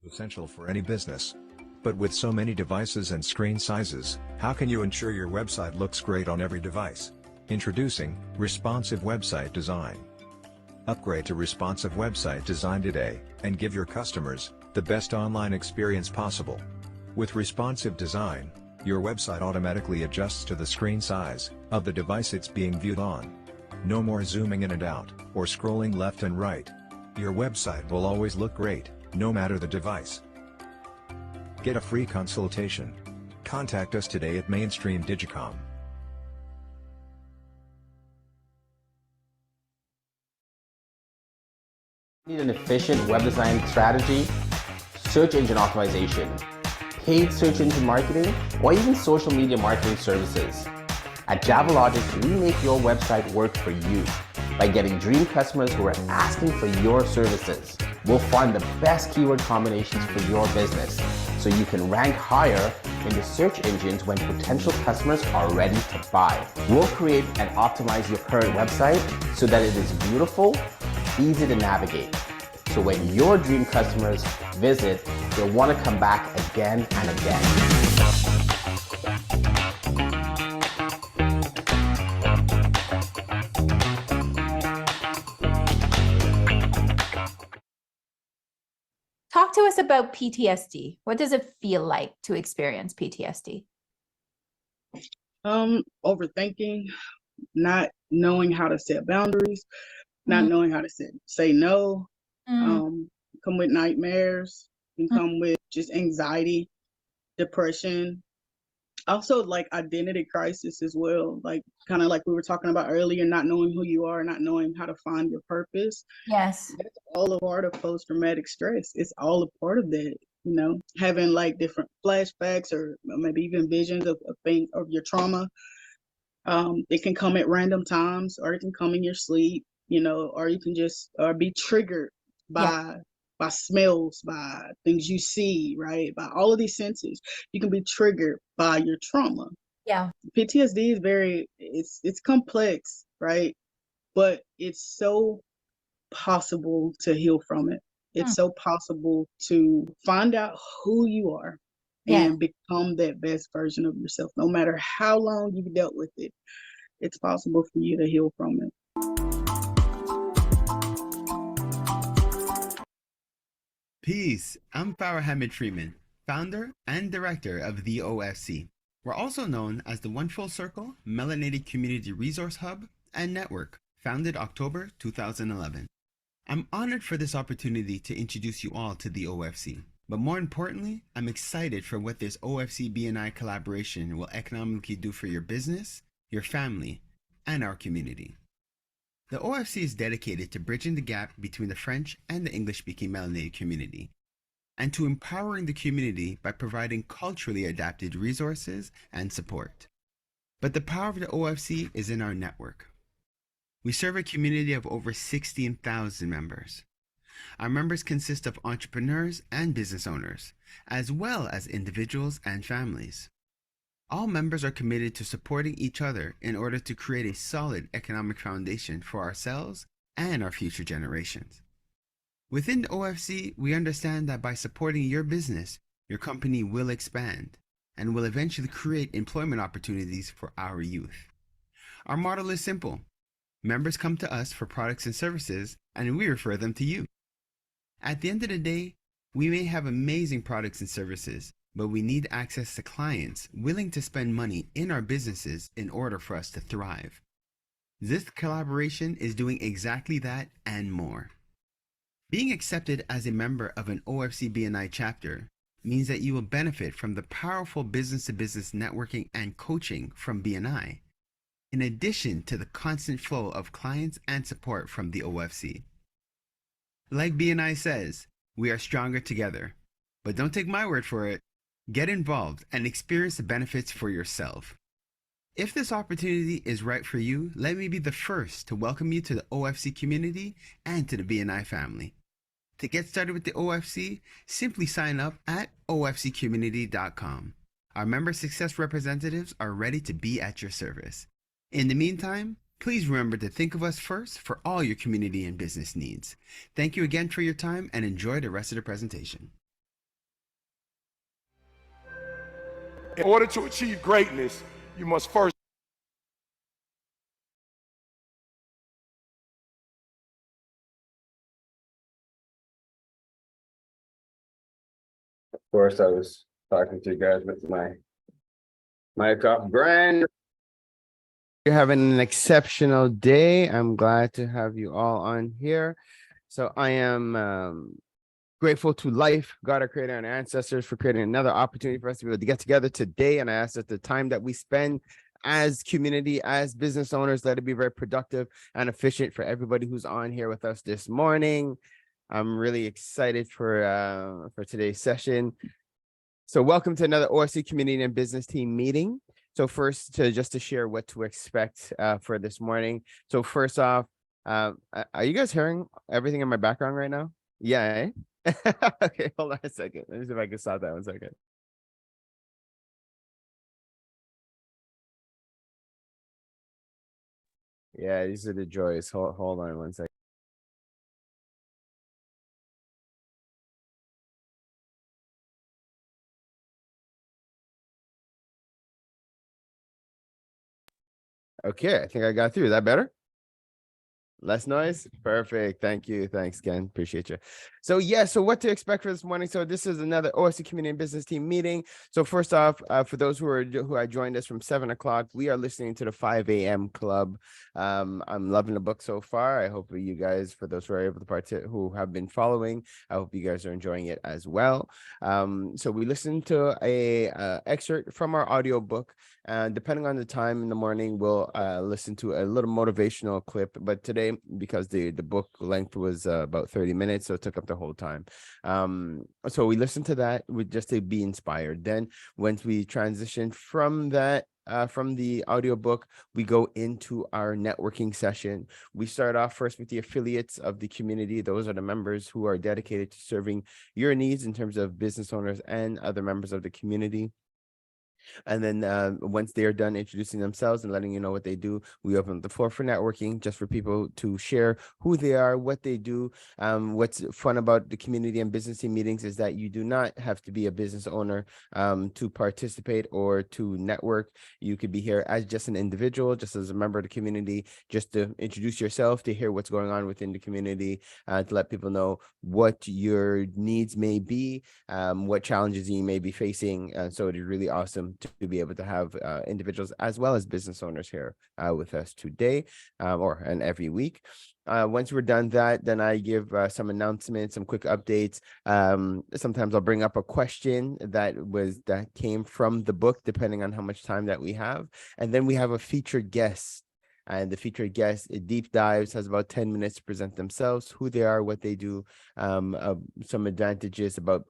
Essential for any business. But with so many devices and screen sizes, how can you ensure your website looks great on every device? Introducing Responsive Website Design. Upgrade to responsive website design today, and give your customers the best online experience possible. With responsive design, your website automatically adjusts to the screen size of the device it's being viewed on. No more zooming in and out, or scrolling left and right. Your website will always look great, no matter the device. Get a free consultation. Contact us today at Mainstream Digicom. Need an efficient web design strategy, search engine optimization, paid search engine marketing, or even social media marketing services. At JavaLogic, we make your website work for you by getting dream customers who are asking for your services. We'll find the best keyword combinations for your business so you can rank higher in the search engines when potential customers are ready to buy. We'll create and optimize your current website so that it is beautiful, easy to navigate. So when your dream customers visit, they'll want to come back again and again. Talk to us about PTSD. What does it feel like to experience PTSD? Overthinking, not knowing how to set boundaries, not knowing how to say no, come with nightmares, and come with just anxiety, depression, also like identity crisis as well, like kind of like we were talking about earlier, not knowing who you are, not knowing how to find your purpose. Yes. That's all a part of post-traumatic stress. It's all a part of that, you know, having like different flashbacks or maybe even visions of things of your trauma. It can come at random times, or it can come in your sleep, you know, or you can just be triggered by smells, by things you see, right? By all of these senses. You can be triggered by your trauma. Yeah. PTSD is it's complex, right? But it's so possible to heal from it. It's so possible to find out who you are and become that best version of yourself. No matter how long you've dealt with it, it's possible for you to heal from it. Peace. I'm Pharaoh Freeman, founder and director of the OFC. We're also known as the One Full Circle Melanated Community Resource Hub and Network, founded October 2011. I'm honored for this opportunity to introduce you all to the OFC. But more importantly, I'm excited for what this OFC BNI collaboration will economically do for your business, your family, and our community. The OFC is dedicated to bridging the gap between the French and the English-speaking melanated community, and to empowering the community by providing culturally adapted resources and support. But the power of the OFC is in our network. We serve a community of over 16,000 members. Our members consist of entrepreneurs and business owners, as well as individuals and families. All members are committed to supporting each other in order to create a solid economic foundation for ourselves and our future generations. Within the OFC, we understand that by supporting your business, your company will expand and will eventually create employment opportunities for our youth. Our model is simple. Members come to us for products and services, and we refer them to you. At the end of the day, we may have amazing products and services, but we need access to clients willing to spend money in our businesses in order for us to thrive. This collaboration is doing exactly that and more. Being accepted as a member of an OFC BNI chapter means that you will benefit from the powerful business-to-business networking and coaching from BNI, in addition to the constant flow of clients and support from the OFC. Like BNI says, we are stronger together. But don't take my word for it. Get involved and experience the benefits for yourself. If this opportunity is right for you, let me be the first to welcome you to the OFC community and to the BNI family. To get started with the OFC, simply sign up at ofccommunity.com. Our member success representatives are ready to be at your service. In the meantime, please remember to think of us first for all your community and business needs. Thank you again for your time and enjoy the rest of the presentation. In order to achieve greatness, you must first. Of course, I was talking to you guys with my mic off. Grand. You're having an exceptional day. I'm glad to have you all on here. So I am grateful to life, God, our creator, and our ancestors for creating another opportunity for us to be able to get together today. And I ask that the time that we spend as community, as business owners, let it be very productive and efficient for everybody who's on here with us this morning. I'm really excited for today's session. So welcome to another OSC Community and Business Team meeting. So first, just to share what to expect for this morning. So first off, are you guys hearing everything in my background right now? Yeah. Okay, hold on a second. Let me see if I can stop that 1 second. Yeah, these are the joys. Hold on 1 second. Okay, I think I got through. Is that better? Less noise? Perfect. Thank you. Thanks, Ken. Appreciate you. So so what to expect for this morning. So this is another OSC Community and Business Team meeting. So first off, for those who joined us from 7 o'clock, we are listening to the 5 a.m. club. I'm loving the book so far. I hope you guys, for those who are able to participate, who have been following, I hope you guys are enjoying it as well. So we listened to a excerpt from our audio book. Depending on the time in the morning, we'll listen to a little motivational clip. But today, because the book length was about 30 minutes, so it took up the whole time. So we listened to that just to be inspired. Then once we transition from that, from the audiobook, we go into our networking session. We start off first with the affiliates of the community. Those are the members who are dedicated to serving your needs in terms of business owners and other members of the community. And then once they are done introducing themselves and letting you know what they do, we open up the floor for networking, just for people to share who they are, what they do. What's fun about the community and business team meetings is that you do not have to be a business owner to participate or to network. You could be here as just an individual, just as a member of the community, just to introduce yourself, to hear what's going on within the community, to let people know what your needs may be, what challenges you may be facing. So it is really awesome to be able to have individuals as well as business owners here with us today and every week. Once we're done that, then I give some announcements, some quick updates. Sometimes I'll bring up a question that came from the book, depending on how much time that we have. And then we have a featured guest. And the featured guest deep dives, has about 10 minutes to present themselves, who they are, what they do, some advantages about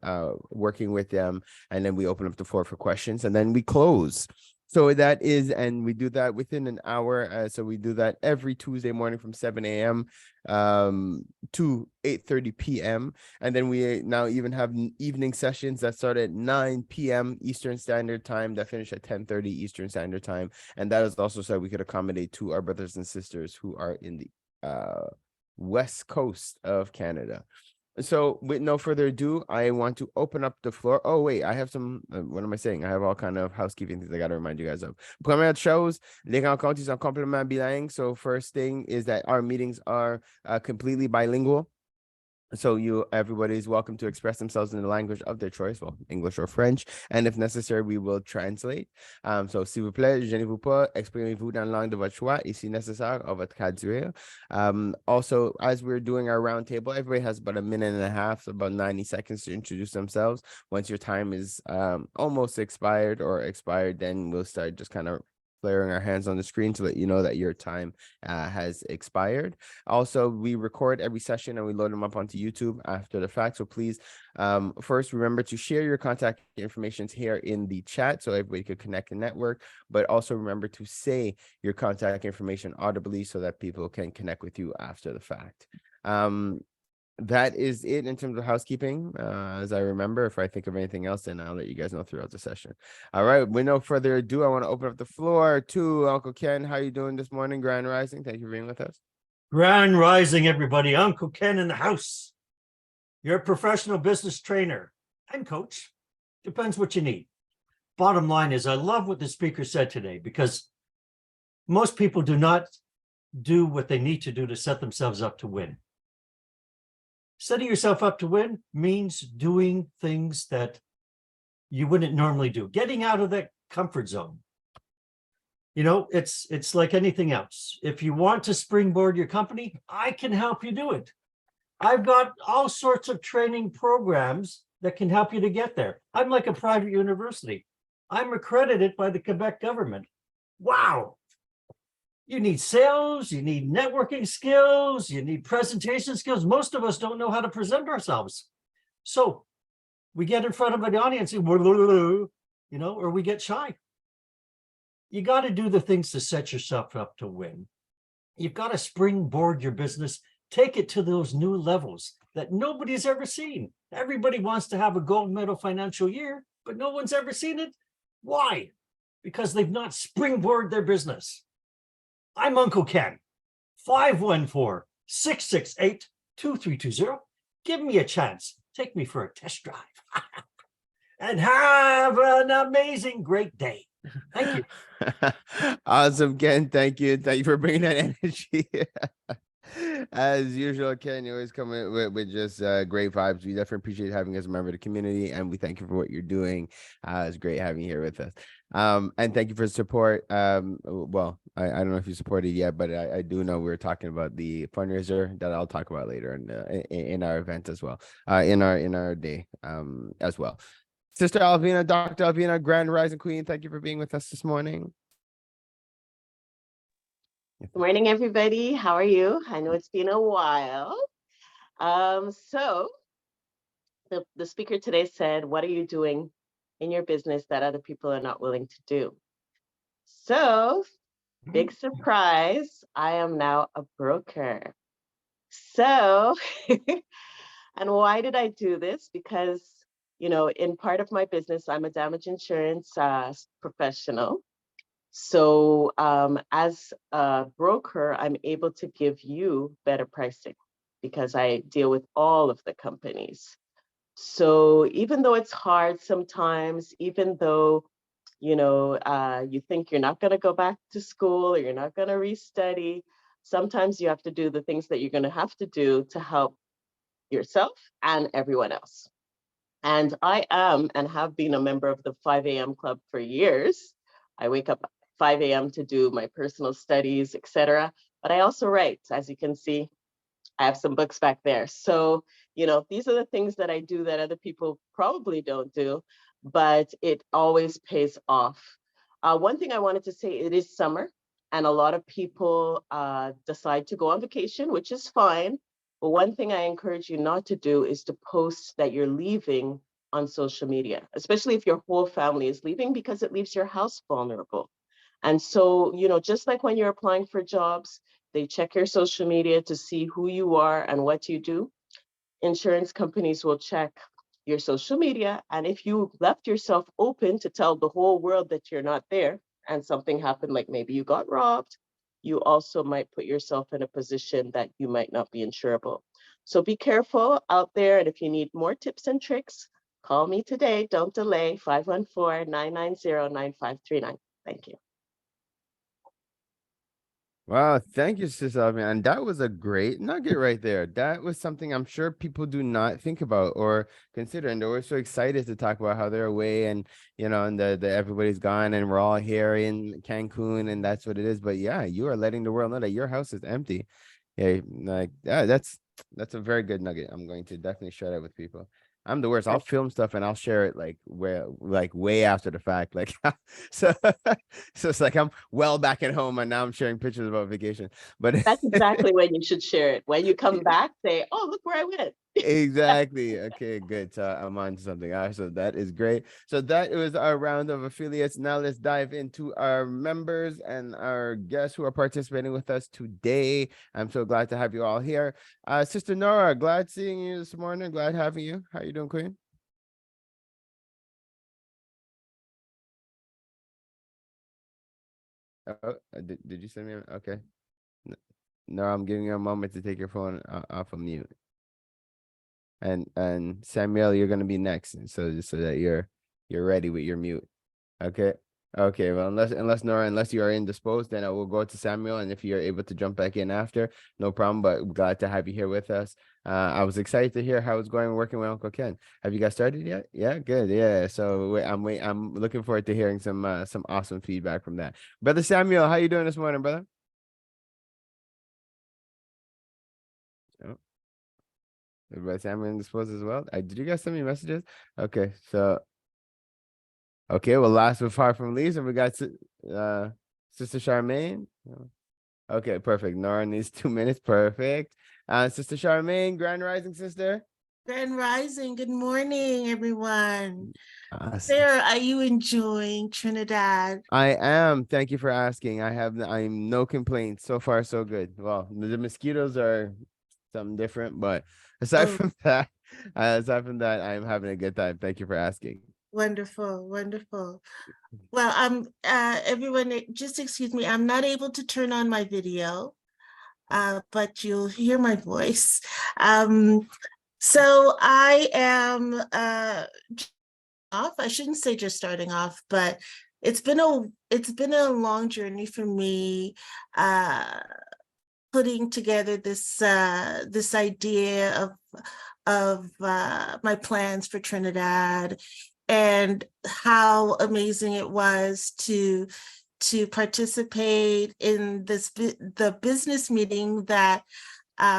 working with them. And then we open up the floor for questions, and then we close. So that is, and we do that within an hour. So we do that every Tuesday morning from 7 a.m. To 8:30 p.m. And then we now even have evening sessions that start at 9 p.m. Eastern Standard Time, that finish at 10:30 Eastern Standard Time. And that is also so we could accommodate to our brothers and sisters who are in the west coast of Canada. So with no further ado, I want to open up the floor. Oh, wait, I have some, what am I saying? I have all kind of housekeeping things I got to remind you guys of. Première chose, les rencontres sont complètement bilingues. So first thing is that our meetings are completely bilingual. So everybody is welcome to express themselves in the language of their choice, well, English or French, and if necessary, we will translate. So s'il vous plaît, gênez-vous pas, exprimez-vous dans la langue de votre choix, et si nécessaire, on va traduire. Also, as we're doing our roundtable, everybody has about a minute and a half, so about 90 seconds to introduce themselves. Once your time is almost expired, then we'll start just kind of flaring our hands on the screen to let you know that your time has expired. Also, we record every session and we load them up onto YouTube after the fact. So please, first remember to share your contact information here in the chat so everybody could connect and network. But also remember to say your contact information audibly so that people can connect with you after the fact. That is it in terms of housekeeping. As I remember, if I think of anything else, then I'll let you guys know throughout the session. All right, with no further ado, I want to open up the floor to Uncle Ken. How you doing this morning? Grand Rising. Thank you for being with us. Grand Rising, everybody. Uncle Ken in the house. You're a professional business trainer and coach. Depends what you need. bottom line is I love what the speaker said today, because most people do not do what they need to do to set themselves up to win. Setting yourself up to win means doing things that you wouldn't normally do, getting out of that comfort zone. You know, it's like anything else. If you want to springboard your company, I can help you do it. I've got all sorts of training programs that can help you to get there. I'm like a private university. I'm accredited by the Quebec government. Wow. You need sales, you need networking skills, you need presentation skills. Most of us don't know how to present ourselves. So we get in front of an audience, you know, or we get shy. You got to do the things to set yourself up to win. You've got to springboard your business, take it to those new levels that nobody's ever seen. Everybody wants to have a gold medal financial year, but no one's ever seen it. Why? Because they've not springboarded their business. I'm Uncle Ken, 514-668-2320. Give me a chance. Take me for a test drive. And have an amazing, great day. Thank you. Awesome, Ken. Thank you. Thank you for bringing that energy. As usual, Ken, you always come in with just great vibes. We definitely appreciate having you as a member of the community, and we thank you for what you're doing. It's great having you here with us. And thank you for support. Well, I don't know if you supported yet, but I do know we're talking about the fundraiser that I'll talk about later in our event as well, in our day as well. Sister Alvina, Dr. Alvina, Grand Rising Queen, thank you for being with us this morning. Good morning, everybody. How are you? I know it's been a while. So the speaker today said, what are you doing in your business that other people are not willing to do? So, big surprise, I am now a broker. So, and why did I do this? Because, you know, in part of my business, I'm a damage insurance professional. So as a broker, I'm able to give you better pricing because I deal with all of the companies. So even though it's hard sometimes, even though, you know, you think you're not going to go back to school or you're not going to restudy, sometimes you have to do the things that you're going to have to do to help yourself and everyone else. And I am and have been a member of the 5 a.m. club for years. I wake up 5 a.m. to do my personal studies, etc. But I also write, as you can see, I have some books back there. So, you know, these are the things that I do that other people probably don't do, but it always pays off. One thing I wanted to say, it is summer and a lot of people decide to go on vacation, which is fine. But one thing I encourage you not to do is to post that you're leaving on social media, especially if your whole family is leaving, because it leaves your house vulnerable. And so, you know, just like when you're applying for jobs, they check your social media to see who you are and what you do. Insurance companies will check your social media. And if you left yourself open to tell the whole world that you're not there and something happened, like maybe you got robbed, you also might put yourself in a position that you might not be insurable. So be careful out there. And if you need more tips and tricks, call me today. Don't delay. 514-990-9539. Thank you. Wow, thank you, Sister man. That was a great nugget right there. That was something I'm sure people do not think about or consider, and they're so excited to talk about how they're away and you know, and the everybody's gone and we're all here in Cancun, and that's what it is. But yeah, you are letting the world know that your house is empty. Yeah, like yeah, that's a very good nugget. I'm going to definitely share that with people. I'm the worst. I'll film stuff and I'll share it like way after the fact. Like so it's like I'm well back at home and now I'm sharing pictures about vacation. But that's exactly when you should share it. When you come back, say, oh, look where I went. Exactly. Okay, good. So I'm on to something. So that is great. So that was our round of affiliates. Now let's dive into our members and our guests who are participating with us today. I'm so glad to have you all here. Sister Nora, glad seeing you this morning. Glad having you. How you doing, Queen? Oh, did you send me? Okay. No, I'm giving you a moment to take your phone off of mute. And Samuel, you're gonna be next, so that you're ready with your mute. Okay. Okay. Well, unless Nora, unless you are indisposed, then I will go to Samuel. And if you're able to jump back in after, no problem. But glad to have you here with us. I was excited to hear how it's going working with Uncle Ken. Have you guys started yet? Yeah, good. Yeah. So I'm looking forward to hearing some awesome feedback from that. Brother Samuel, how you doing this morning, brother? Oh, Brother Samuel indisposed as well. Did you guys send me messages? Okay. So okay, well, last but far from least, and we got Sister Charmaine. Okay, perfect. Nora needs 2 minutes. Perfect. Sister Charmaine, Grand Rising sister. Grand Rising. Good morning, everyone. Awesome. Sarah, are you enjoying Trinidad? I am. Thank you for asking. I'm no complaints. So far, so good. Well, the mosquitoes are something different, but aside Oh, from that, I'm having a good time. Thank you for asking. wonderful, wonderful. Well, everyone, just excuse me. I'm not able to turn on my video, but you'll hear my voice. So I am off. I shouldn't say just starting off, but it's been a long journey for me. Putting together this idea of my plans for Trinidad, and how amazing it was to participate in the business meeting that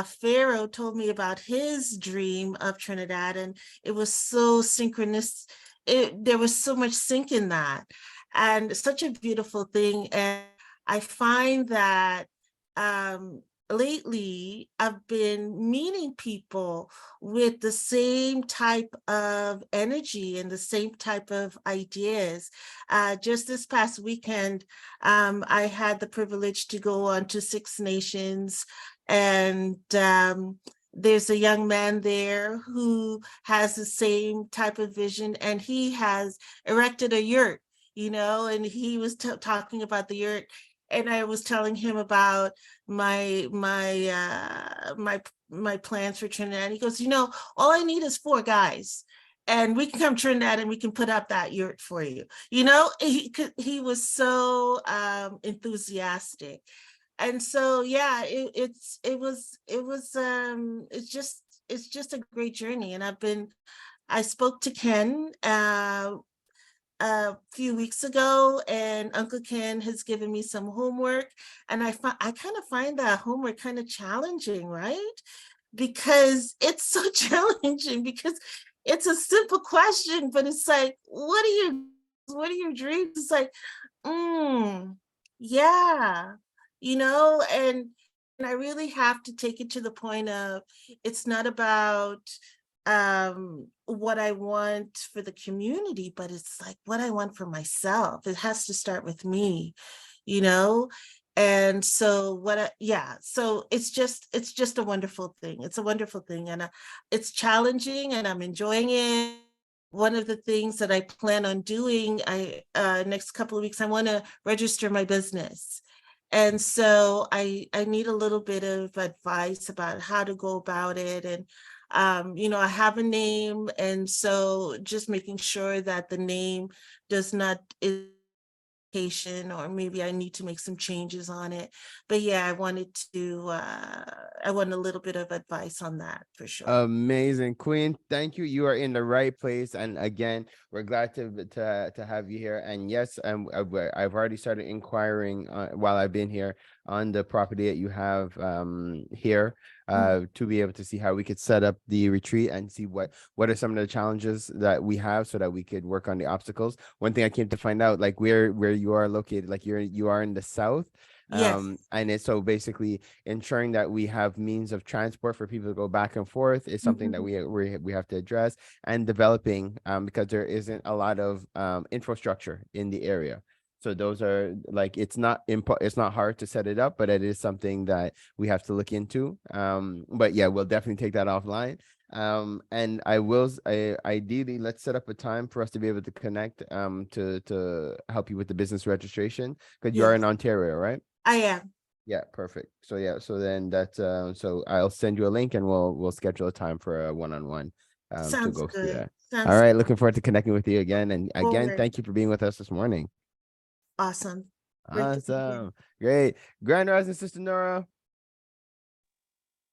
Pharaoh told me about his dream of Trinidad, and it was so synchronous. There was so much sync in that, and such a beautiful thing. And I find that lately I've been meeting people with the same type of energy and the same type of ideas. Just this past weekend, I had the privilege to go on to Six Nations, and there's a young man there who has the same type of vision, and he has erected a yurt, and he was talking about the yurt, and I was telling him about my plans for Trinidad. And he goes, all I need is 4 guys, and we can come Trinidad and we can put up that yurt for you. He was so enthusiastic. And so, yeah, it's just a great journey. And I spoke to Ken a few weeks ago, and Uncle Ken has given me some homework, and I kind of find that homework kind of challenging, right? Because it's so challenging, because it's a simple question, but it's like, what are your dreams? It's like, yeah, and I really have to take it to the point of, it's not about what I want for the community, but it's like what I want for myself. It has to start with me, and so so it's just a wonderful thing. It's a wonderful thing, and it's challenging, and I'm enjoying it. One of the things that I plan on doing, next couple of weeks, I want to register my business. And so I need a little bit of advice about how to go about it. And I have a name, and so just making sure that the name does not or maybe I need to make some changes on it. But yeah, I want a little bit of advice on that for sure. Amazing, Queen. Thank you. You are in the right place. And again, we're glad to have you here. And yes, I've already started inquiring while I've been here on the property that you have here to be able to see how we could set up the retreat and see what are some of the challenges that we have, so that we could work on the obstacles. One thing I came to find out, like where you are located, like you are in the south. Yes. And it's so basically ensuring that we have means of transport for people to go back and forth is something that we have to address, and developing because there isn't a lot of infrastructure in the area. So those are like, it's not hard to set it up, but it is something that we have to look into. But yeah, we'll definitely take that offline. And ideally, let's set up a time for us to be able to connect to help you with the business registration, because you are in Ontario, right? I am. Yeah, perfect. So then so I'll send you a link, and we'll schedule a time for a one-on-one to Sounds go through good. that. All Sounds right, looking forward to connecting with you again. And again, forward. thank you for being with us this morning. Awesome. Great to be here. Awesome. Great. Grand Rising, Sister Nora.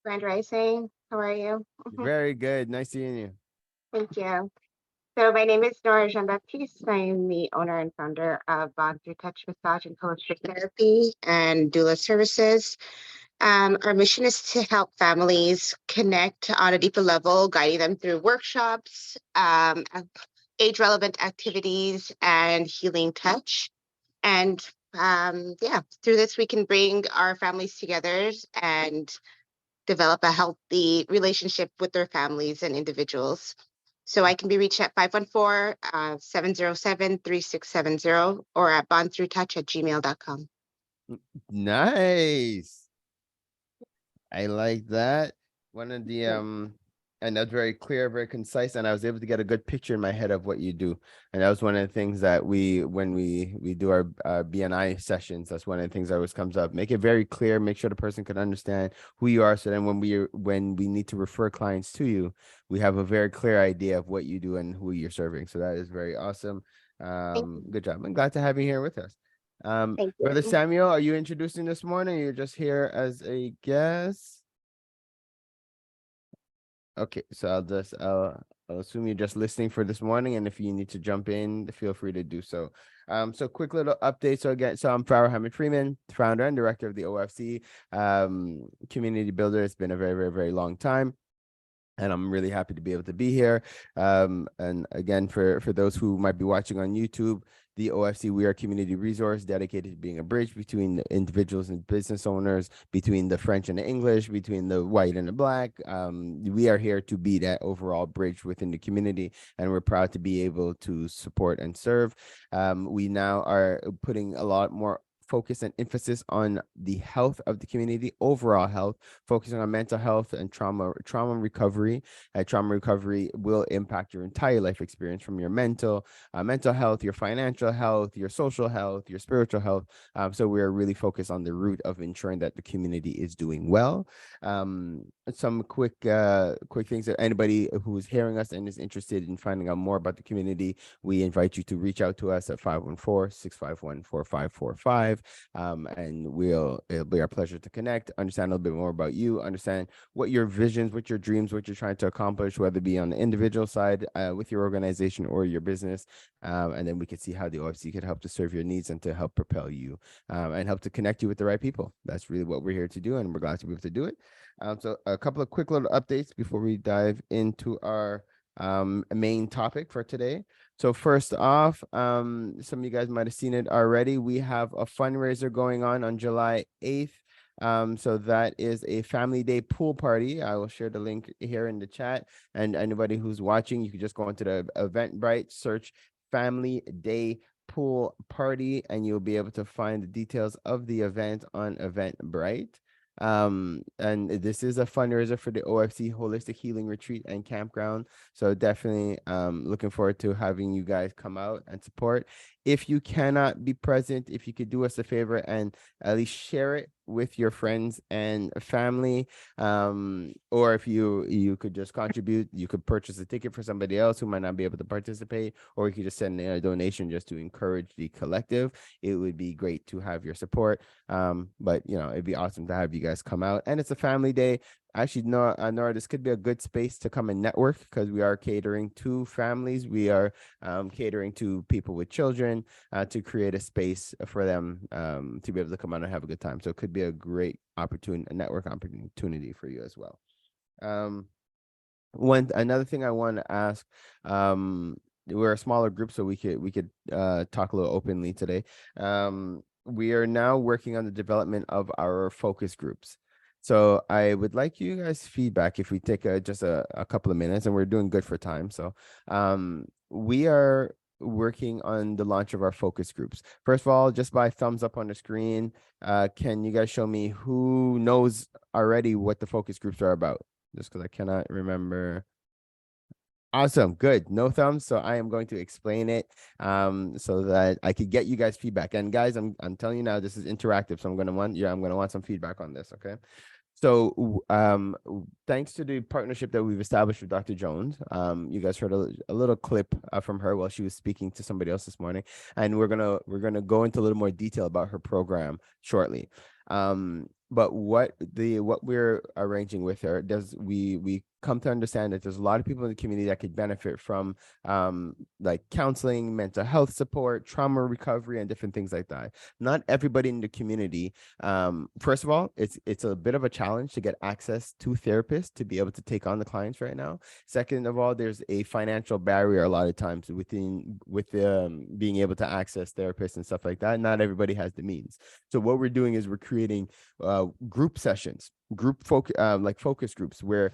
Grand Rising. How are you? Very good. Nice seeing you. Thank you. So my name is Nora Jean-Baptiste. I am the owner and founder of Bond Through Touch Massage and Holistic Therapy and Doula Services. Our mission is to help families connect on a deeper level, guiding them through workshops, age-relevant activities, and healing touch. And yeah, through this, we can bring our families together and develop a healthy relationship with their families and individuals. So I can be reached at 514-707-3670 or at bondthroughtouch@gmail.com. Nice. I like that. One of the and that's very clear, very concise, and I was able to get a good picture in my head of what you do. And that was one of the things that when we do our BNI sessions, that's one of the things that always comes up. Make it very clear, make sure the person can understand who you are, so then when we need to refer clients to you, we have a very clear idea of what you do and who you're serving. So that is very awesome. Good job. I'm glad to have you here with us. Thank Brother you. Samuel, are you introducing this morning? Or you're just here as a guest? Okay, so I'll assume you're just listening for this morning, and if you need to jump in, feel free to do so. So quick little update. So again, I'm Pharaoh Freeman, founder and director of the OFC community builder. It's been a very, very, very long time, and I'm really happy to be able to be here. And again, for those who might be watching on YouTube, the OFC, we are a community resource dedicated to being a bridge between the individuals and business owners, between the French and the English, between the white and the black. We are here to be that overall bridge within the community, and we're proud to be able to support and serve. We now are putting a lot more focus and emphasis on the health of the community, overall health, focusing on mental health and trauma recovery. Trauma recovery will impact your entire life experience, from your mental health, your financial health, your social health, your spiritual health. So we're really focused on the root of ensuring that the community is doing well. Some quick things that anybody who is hearing us and is interested in finding out more about the community, we invite you to reach out to us at 514-651-4545. And it'll be our pleasure to connect, understand a little bit more about you, understand what your visions, what your dreams, what you're trying to accomplish, whether it be on the individual side with your organization or your business. And then we can see how the OFC could help to serve your needs and to help propel you and help to connect you with the right people. That's really what we're here to do, and we're glad to be able to do it. So a couple of quick little updates before we dive into our main topic for today. So first off, some of you guys might have seen it already. We have a fundraiser going on July 8th. So that is a family day pool party. I will share the link here in the chat, and anybody who's watching, you can just go into the Eventbrite, search family day pool party, and you'll be able to find the details of the event on Eventbrite. And this is a fundraiser for the OFC Holistic Healing Retreat and Campground. So definitely looking forward to having you guys come out and support. If you cannot be present, if you could do us a favor and at least share it with your friends and family, or if you could just contribute, you could purchase a ticket for somebody else who might not be able to participate, or you could just send a donation just to encourage the collective. It would be great to have your support. But it'd be awesome to have you guys come out, and it's a family day. Actually, Nora, this could be a good space to come and network, because we are catering to families. We are catering to people with children to create a space for them to be able to come out and have a good time. So it could be a great opportunity, a network opportunity for you as well. Another thing I want to ask, we're a smaller group, so we could talk a little openly today. We are now working on the development of our focus groups. So I would like you guys' feedback if we take just a couple of minutes, and we're doing good for time. So we are working on the launch of our focus groups. First of all, just by thumbs up on the screen, can you guys show me who knows already what the focus groups are about? Just because I cannot remember. Awesome. Good. No thumbs. So I am going to explain it so that I could get you guys feedback. And guys, I'm telling you now, this is interactive. So I'm going to want some feedback on this. Okay. So, thanks to the partnership that we've established with Dr. Jones, you guys heard a little clip from her while she was speaking to somebody else this morning, and we're gonna go into a little more detail about her program shortly. But what we're arranging with her does we come to understand that there's a lot of people in the community that could benefit from like counseling, mental health support, trauma recovery, and different things like that. Not everybody in the community, first of all, it's a bit of a challenge to get access to therapists to be able to take on the clients right now. Second of all, there's a financial barrier a lot of times with being able to access therapists and stuff like that. Not everybody has the means. So what we're doing is we're creating group sessions, like focus groups, where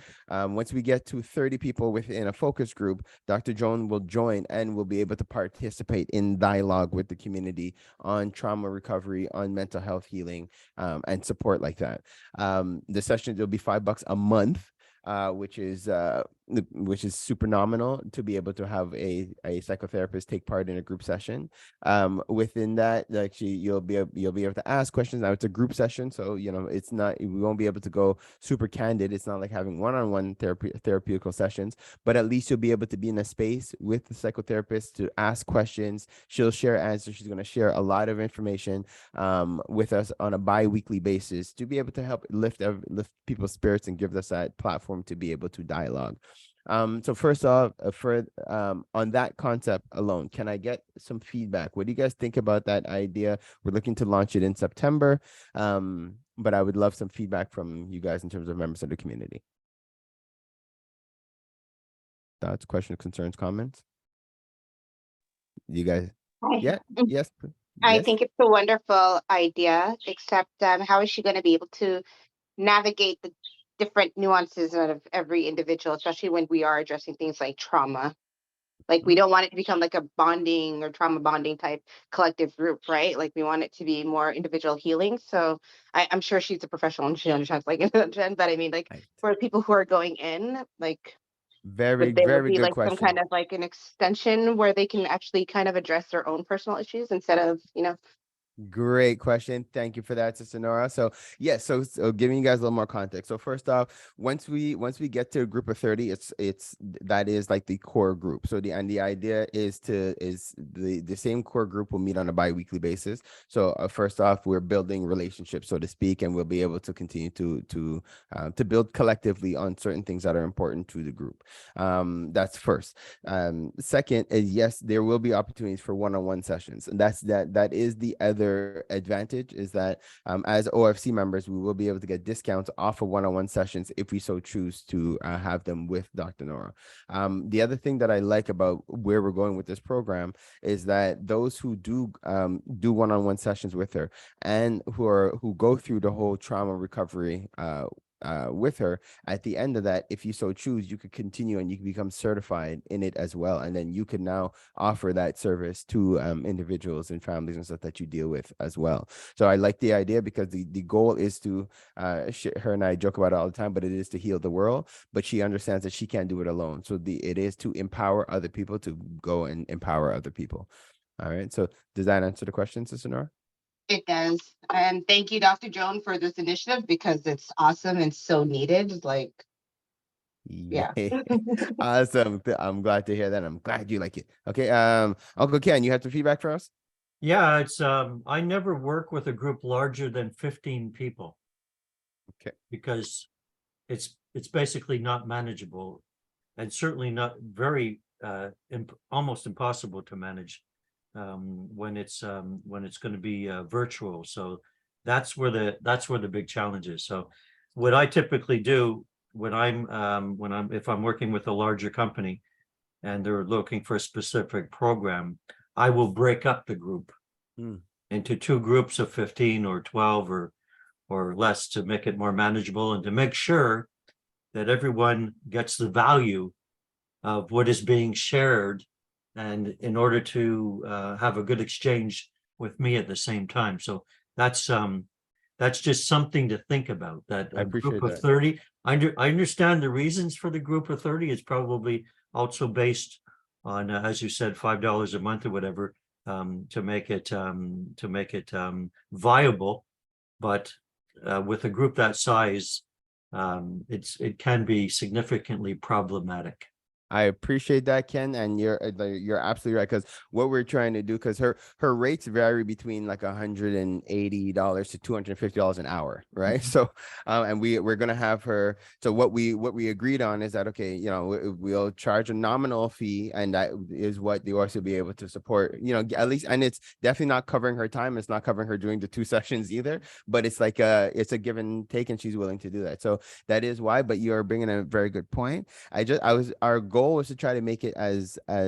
once we get to 30 people within a focus group, Dr. Joan will join and will be able to participate in dialogue with the community on trauma recovery, on mental health healing, and support like that. The sessions will be $5 a month, which is super nominal to be able to have a psychotherapist take part in a group session. Within that, actually, you'll be able to ask questions. Now it's a group session, so it's not, we won't be able to go super candid. It's not like having one-on-one therapeutical sessions, but at least you'll be able to be in a space with the psychotherapist to ask questions. She'll share answers. She's going to share a lot of information with us on a bi-weekly basis to be able to help lift people's spirits and give us that platform to be able to dialogue. So first off, on that concept alone, can I get some feedback? What do you guys think about that idea? We're looking to launch it in September, but I would love some feedback from you guys in terms of members of the community. Thoughts, questions, concerns, comments? You guys? Yeah. Yes. I Yes. think it's a wonderful idea, except how is she going to be able to navigate the different nuances of every individual, especially when we are addressing things like trauma? Like, we don't want it to become like a bonding or trauma bonding type collective group, right? Like, we want it to be more individual healing. So I'm sure she's a professional and she understands, like, but I mean, like, Right. for people who are going in, like, Very, would there very be good like some question. kind of like an extension where they can actually kind of address their own personal issues instead of, Great question. Thank you for that, Sister Nora. So yes, so giving you guys a little more context. So first off, once we get to a group of 30, that is like the core group. So the idea is the same core group will meet on a bi-weekly basis. So first off, we're building relationships, so to speak, and we'll be able to continue to build collectively on certain things that are important to the group. That's first. Second is, yes, there will be opportunities for one-on-one sessions, and that is the other advantage, is that as OFC members, we will be able to get discounts off of one-on-one sessions if we so choose to have them with Dr. Nora. The other thing that I like about where we're going with this program is that those who do one-on-one sessions with her and who go through the whole trauma recovery with her, at the end of that, if you so choose, you could continue and you can become certified in it as well, and then you can now offer that service to individuals and families and stuff that you deal with as well. So I like the idea, because the goal is to her and I joke about it all the time, but it is to heal the world. But she understands that she can't do it alone, so it is to empower other people to go and empower other people. All right, so does that answer the question, Sister Nora? it does. And thank you, Dr. Joan, for this initiative, because it's awesome and so needed. Like, yeah. Awesome. I'm glad to hear that. I'm glad you like it. Okay. Uncle Ken, you have some feedback for us? Yeah, it's I never work with a group larger than 15 people. Okay. Because it's basically not manageable, and certainly not very almost impossible to manage when it's going to be virtual. So that's where the big challenge is. So what I typically do when if I'm working with a larger company and they're looking for a specific program, I will break up the group into two groups of 15 or 12 or less, to make it more manageable and to make sure that everyone gets the value of what is being shared, and in order to have a good exchange with me at the same time. So that's just something to think about, that I a group appreciate of that. 30, I understand the reasons for the group of 30. It's probably also based on, as you said, $5 a month or whatever, to make it viable. But with a group that size, it can be significantly problematic. I appreciate that, Ken, and you're absolutely right, because what we're trying to do, because her rates vary between like $180 to $250 an hour, right? So and we're gonna have her. So what we agreed on is that, okay, you know, we'll charge a nominal fee, and that is what the ORC will be able to support, you know, at least. And it's definitely not covering her time, it's not covering her doing the 2 sessions either, but it's like it's a give and take, and she's willing to do that. So that is why. But you're bringing a very good point. Our goal was to try to make it as I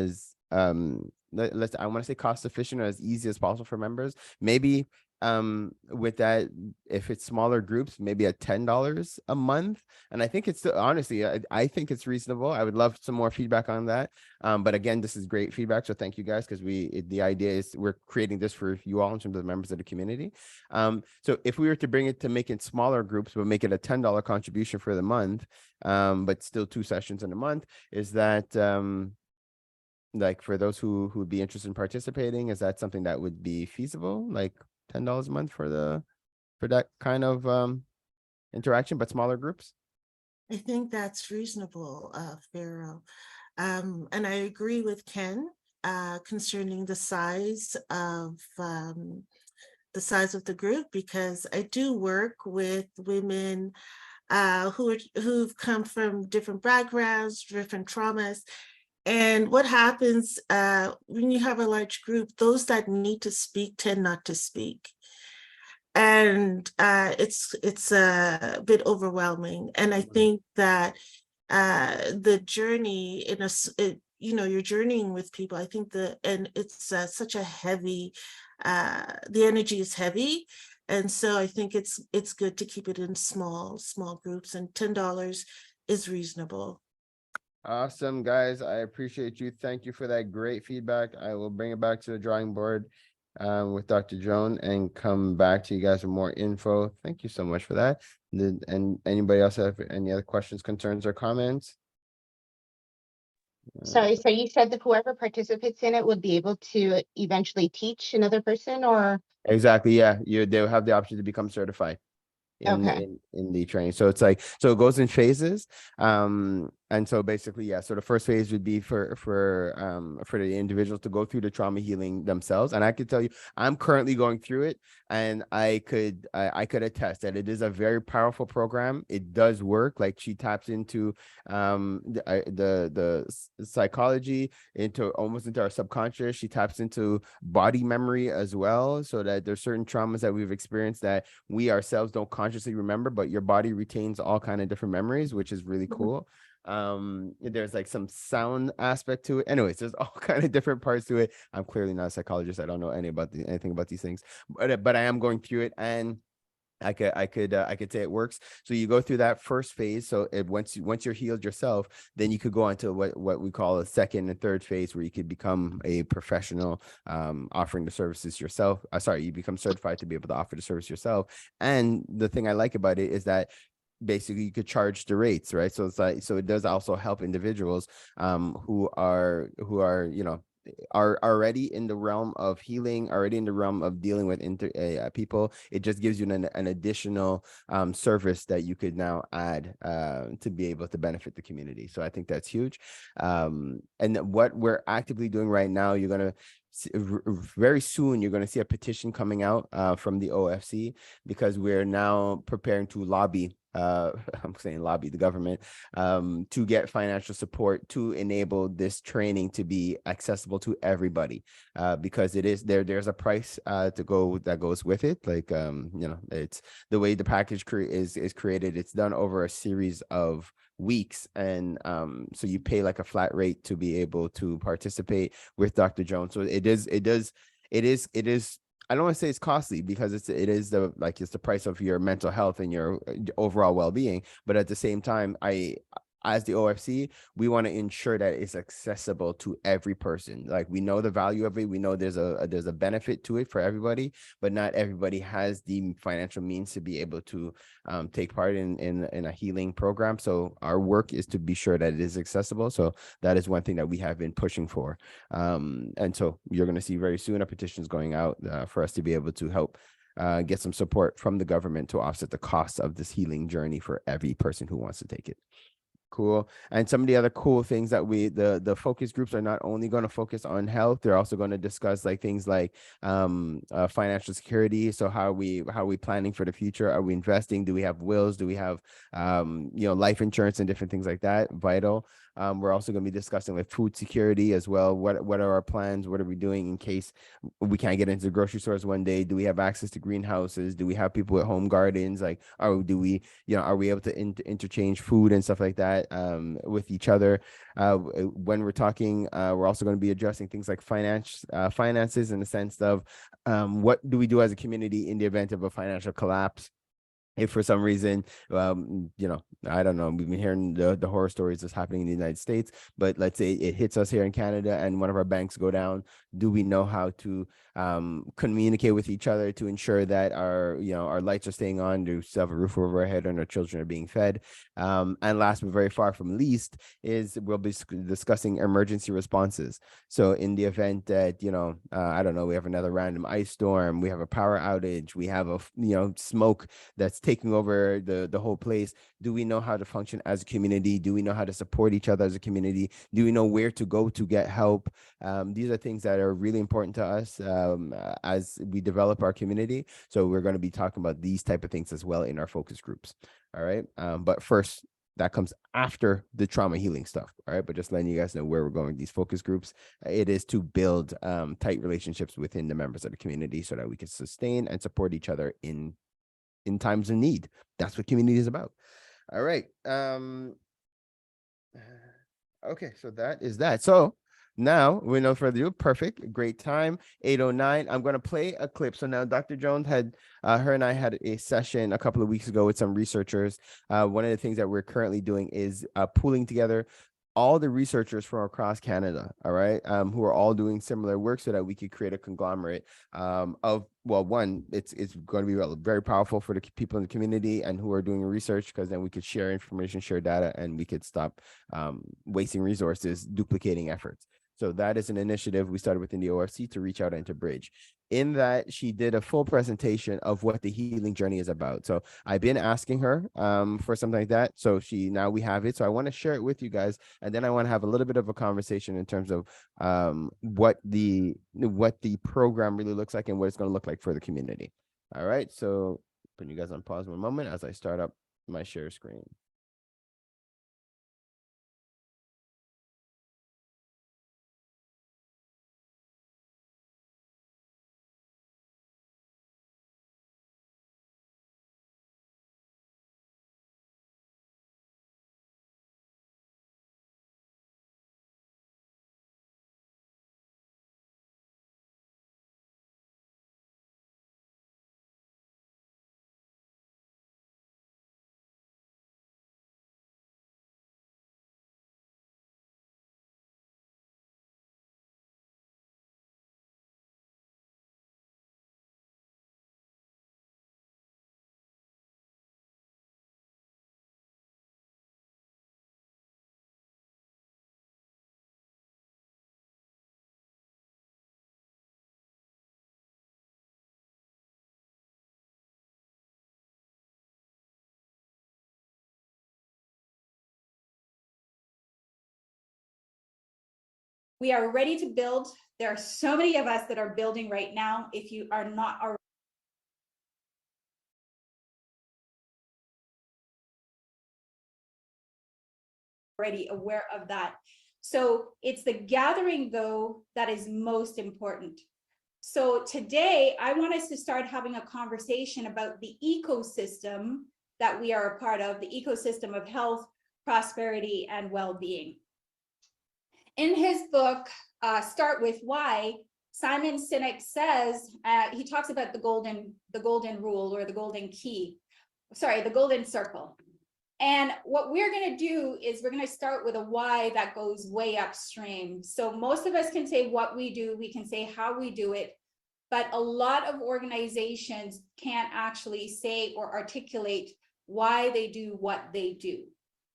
want to say cost efficient or as easy as possible for members. Maybe with that, if it's smaller groups, maybe at $10 a month. And I think it's honestly, I think it's reasonable. I would love some more feedback on that. But again, this is great feedback, so thank you guys, because the idea is we're creating this for you all in terms of the members of the community. So if we were to bring it to make it smaller groups, but make it a $10 contribution for the month, but still 2 sessions in a month, is that like for those who would be interested in participating, is that something that would be feasible, like $10 a month for that kind of interaction, but smaller groups? I think that's reasonable, Pharaoh. And I agree with Ken concerning the size of the group, because I do work with women who've come from different backgrounds, different traumas. And what happens when you have a large group, those that need to speak tend not to speak. And it's a bit overwhelming. And I think that the journey you're journeying with people. I think and it's such a heavy, the energy is heavy. And so I think it's good to keep it in small groups, and $10 is reasonable. Awesome, guys. I appreciate you. Thank you for that great feedback. I will bring it back to the drawing board with Dr. Joan and come back to you guys with more info. Thank you so much for that. And anybody else have any other questions, concerns, or comments? Sorry, so you said that whoever participates in it would be able to eventually teach another person, or? Exactly. Yeah. They'll have the option to become certified in the training. So it's like, so it goes in phases. And so basically, yeah, so the first phase would be for the individuals to go through the trauma healing themselves. And I could tell you, I'm currently going through it, and I could attest that it is a very powerful program. It does work. Like, she taps into the psychology, into our subconscious. She taps into body memory as well, so that there's certain traumas that we've experienced that we ourselves don't consciously remember, but your body retains all kind of different memories, which is really cool. There's like some sound aspect to it. Anyways, there's all kind of different parts to it. I'm clearly not a psychologist. I don't know anything about these things, but I am going through it, and I could say it works. So you go through that first phase. So once you're healed yourself, then you could go on to what we call a second and third phase, where you could become a professional, offering the services yourself. You become certified to be able to offer the service yourself. And the thing I like about it is that basically you could charge the rates, right? So it's like, so it does also help individuals who are are already in the realm of healing, already in the realm of dealing with people. It just gives you an additional service that you could now add to be able to benefit the community. So I think that's huge. And what we're actively doing right now, you're going to very soon, you're going to see a petition coming out from the OFC, because we're now preparing to lobby the government to get financial support to enable this training to be accessible to everybody, because there's a price that goes with it. Like it's the way the package is created. It's done over a series of weeks, and so you pay like a flat rate to be able to participate with Dr. Jones. So it is I don't want to say it's costly, because it's the price of your mental health and your overall well-being. But at the same time, as the OFC, we want to ensure that it's accessible to every person. Like, we know the value of it. We know there's a benefit to it for everybody, but not everybody has the financial means to be able to take part in a healing program. So our work is to be sure that it is accessible. So that is one thing that we have been pushing for. And so you're going to see very soon a petition is going out for us to be able to help get some support from the government to offset the costs of this healing journey for every person who wants to take it. Cool. And some of the other cool things that the focus groups are not only going to focus on health, they're also going to discuss like things like financial security. So how are we planning for the future? Are we investing? Do we have wills? Do we have life insurance and different things like that? Vital. We're also going to be discussing like food security as well. What are our plans? What are we doing in case we can't get into the grocery stores one day? Do we have access to greenhouses? Do we have people with home gardens? Like, are we able to interchange food and stuff like that with each other? When we're talking, we're also going to be addressing things like finances in the sense of what do we do as a community in the event of a financial collapse? If for some reason, I don't know, we've been hearing the horror stories that's happening in the United States, but let's say it hits us here in Canada and one of our banks go down, do we know how to communicate with each other to ensure that our lights are staying on, to have a roof over our head and our children are being fed? And last but very far from least is we'll be discussing emergency responses. So in the event that, I don't know, we have another random ice storm, we have a power outage, we have a, smoke that's taking over the whole place, do we know how to function as a community? Do we know how to support each other as a community? Do we know where to go to get help? These are things that are really important to us as we develop our community. So we're going to be talking about these type of things as well in our focus groups. All right. But first, that comes after the trauma healing stuff. All right. But just letting you guys know where we're going with these focus groups. It is to build tight relationships within the members of the community so that we can sustain and support each other in times of need. That's what community is about. All right. Okay, so that is that. So now, we no further ado, perfect, great time, 8:09. I'm going to play a clip. So now Dr. Jones had, her and I had a session a couple of weeks ago with some researchers. One of the things that we're currently doing is pooling together all the researchers from across Canada, all right, who are all doing similar work so that we could create a conglomerate of, well, one, it's going to be very powerful for the people in the community and who are doing research, because then we could share information, share data, and we could stop wasting resources, duplicating efforts. So that is an initiative we started within the OFC to reach out and to bridge. In that, she did a full presentation of what the healing journey is about. So I've been asking her for something like that. So now we have it. So I want to share it with you guys. And then I want to have a little bit of a conversation in terms of what the program really looks like and what it's going to look like for the community. All right. So putting you guys on pause one moment as I start up my share screen. We are ready to build. There are so many of us that are building right now. If you are not already aware of that. So it's the gathering, though, that is most important. So today, I want us to start having a conversation about the ecosystem that we are a part of, the ecosystem of health, prosperity, and well-being. In his book, Start With Why, Simon Sinek says, he talks about the golden rule, or the golden key, sorry, the golden circle. And what we're going to do is we're going to start with a why that goes way upstream. So most of us can say what we do, we can say how we do it, but a lot of organizations can't actually say or articulate why they do what they do.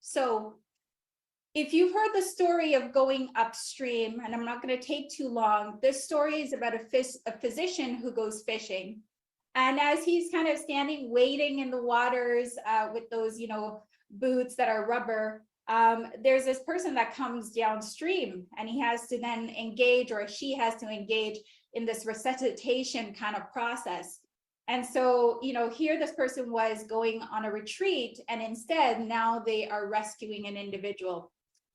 So if you've heard the story of going upstream, and I'm not going to take too long, this story is about a physician who goes fishing. And as he's kind of standing, wading in the waters with those, boots that are rubber, there's this person that comes downstream, and he has to then engage, or she has to engage in this resuscitation kind of process. And so, here this person was going on a retreat, and instead now they are rescuing an individual.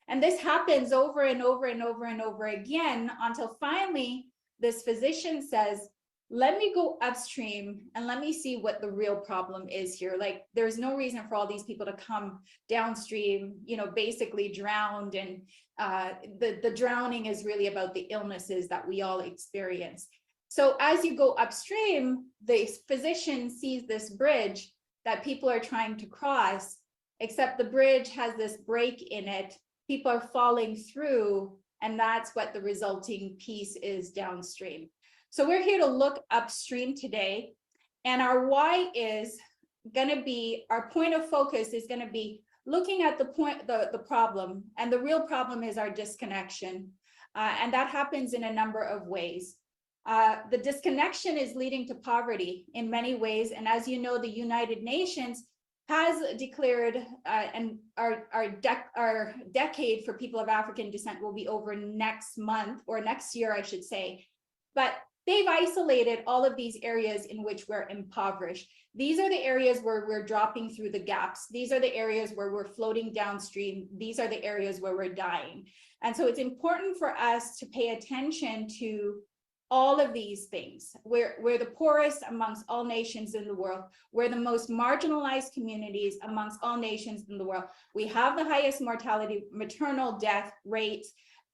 And this happens over and over and over and over again until finally this physician says, let me go upstream and let me see what the real problem is here. Like, there's no reason for all these people to come downstream, basically drowned. And the drowning is really about the illnesses that we all experience. So as you go upstream, the physician sees this bridge that people are trying to cross, except the bridge has this break in it. People are falling through, and that's what the resulting piece is downstream. So we're here to look upstream today, and our why is going to be, our point of focus is going to be looking at the problem, and the real problem is our disconnection, and that happens in a number of ways. The disconnection is leading to poverty in many ways, and as you know, the United Nations has declared, and our decade for people of African descent will be over next month, or next year, I should say. But they've isolated all of these areas in which we're impoverished. These are the areas where we're dropping through the gaps. These are the areas where we're floating downstream. These are the areas where we're dying. And so it's important for us to pay attention to all of these things. We're the poorest amongst all nations in the world. We're the most marginalized communities amongst all nations in the world. We have the highest mortality, maternal death rates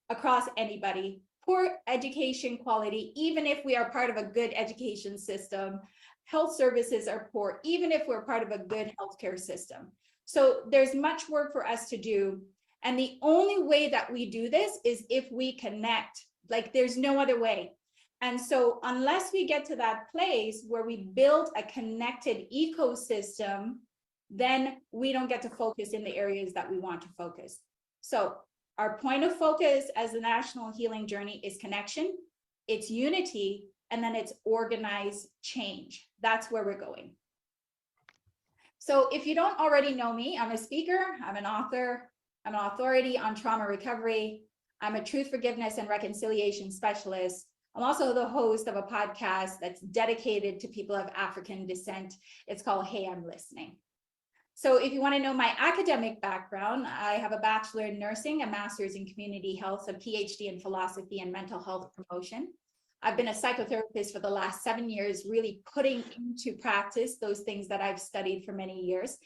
across anybody. Poor education quality, even if we are part of a good education system. Health services are poor, even if we're part of a good healthcare system. So there's much work for us to do. And the only way that we do this is if we connect. Like, there's no other way. And so unless we get to that place where we build a connected ecosystem, then we don't get to focus in the areas that we want to focus. So our point of focus as the National Healing Journey is connection, it's unity, and then it's organized change. That's where we're going. So if you don't already know me, I'm a speaker, I'm an author, I'm an authority on trauma recovery, I'm a truth, forgiveness, and reconciliation specialist. I'm also the host of a podcast that's dedicated to people of African descent. It's called Hey, I'm Listening. So if you want to know my academic background, I have a bachelor in nursing, a master's in community health, a PhD in philosophy and mental health promotion. I've been a psychotherapist for the last 7 years, really putting into practice those things that I've studied for many years.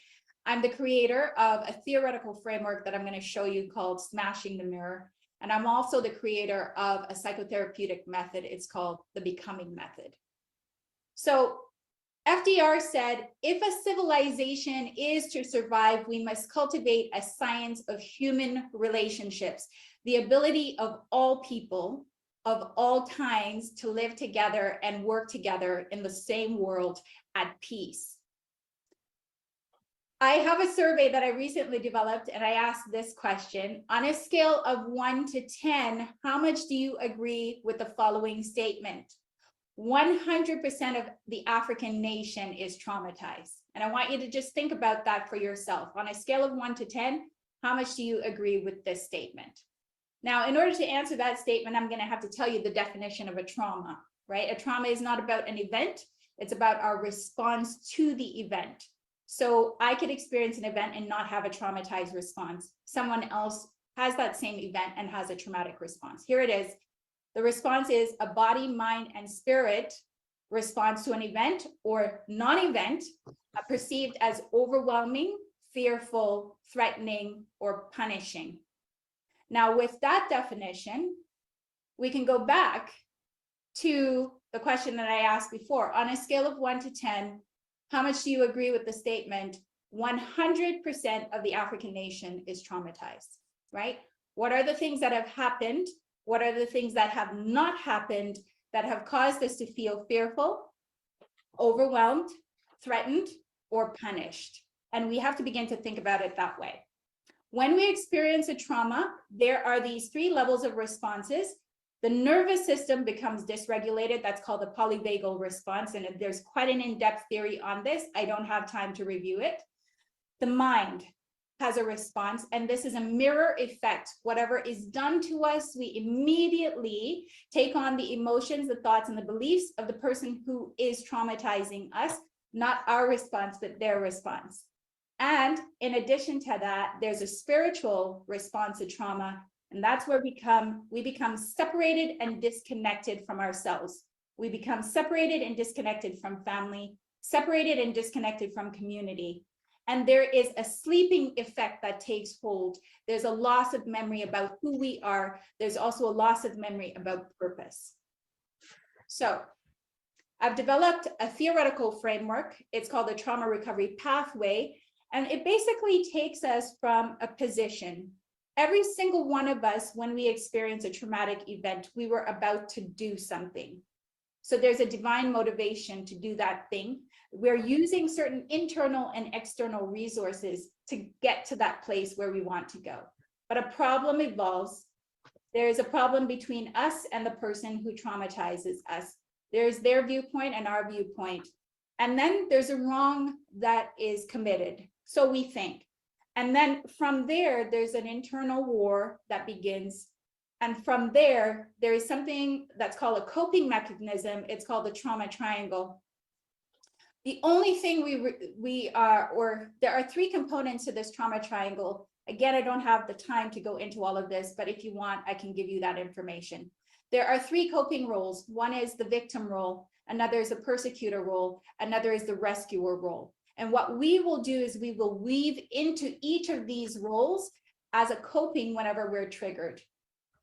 I'm the creator of a theoretical framework that I'm going to show you called Smashing the Mirror. And I'm also the creator of a psychotherapeutic method. It's called the Becoming Method. So FDR said, if a civilization is to survive, we must cultivate a science of human relationships, the ability of all people of all times to live together and work together in the same world at peace. I have a survey that I recently developed, and I asked this question: on a scale of 1 to 10, how much do you agree with the following statement? 100% of the African nation is traumatized. And I want you to just think about that for yourself. On a scale of 1 to 10, how much do you agree with this statement? Now, in order to answer that statement, I'm going to have to tell you the definition of a trauma, right? A trauma is not about an event. It's about our response to the event. So I could experience an event and not have a traumatized response. Someone else has that same event and has a traumatic response. Here it is. The response is a body, mind, and spirit response to an event or non-event perceived as overwhelming, fearful, threatening, or punishing. Now, with that definition, we can go back to the question that I asked before. On a scale of 1 to 10, how much do you agree with the statement? 100% of the African nation is traumatized, right? What are the things that have happened? What are the things that have not happened that have caused us to feel fearful, overwhelmed, threatened, or punished? And we have to begin to think about it that way. When we experience a trauma, there are these 3 levels of responses. The nervous system becomes dysregulated. That's called the polyvagal response. And there's quite an in-depth theory on this. I don't have time to review it. The mind has a response, and this is a mirror effect. Whatever is done to us, we immediately take on the emotions, the thoughts, and the beliefs of the person who is traumatizing us, not our response, but their response. And in addition to that, there's a spiritual response to trauma, and that's where we become separated and disconnected from ourselves. We become separated and disconnected from family, separated and disconnected from community. And there is a sleeping effect that takes hold. There's a loss of memory about who we are. There's also a loss of memory about purpose. So I've developed a theoretical framework. It's called the trauma recovery pathway. And it basically takes us from a position. Every single one of us, when we experience a traumatic event, we were about to do something. So there's a divine motivation to do that thing. We're using certain internal and external resources to get to that place where we want to go. But a problem evolves. There is a problem between us and the person who traumatizes us. There's their viewpoint and our viewpoint. And then there's a wrong that is committed. So we think. And then from there, there's an internal war that begins. And from there, there is something that's called a coping mechanism. It's called the trauma triangle. The only thing there are three components to this trauma triangle. Again, I don't have the time to go into all of this, but if you want, I can give you that information. There are three coping roles. One is the victim role, another is the persecutor role, another is the rescuer role. And what we will do is we will weave into each of these roles as a coping whenever we're triggered.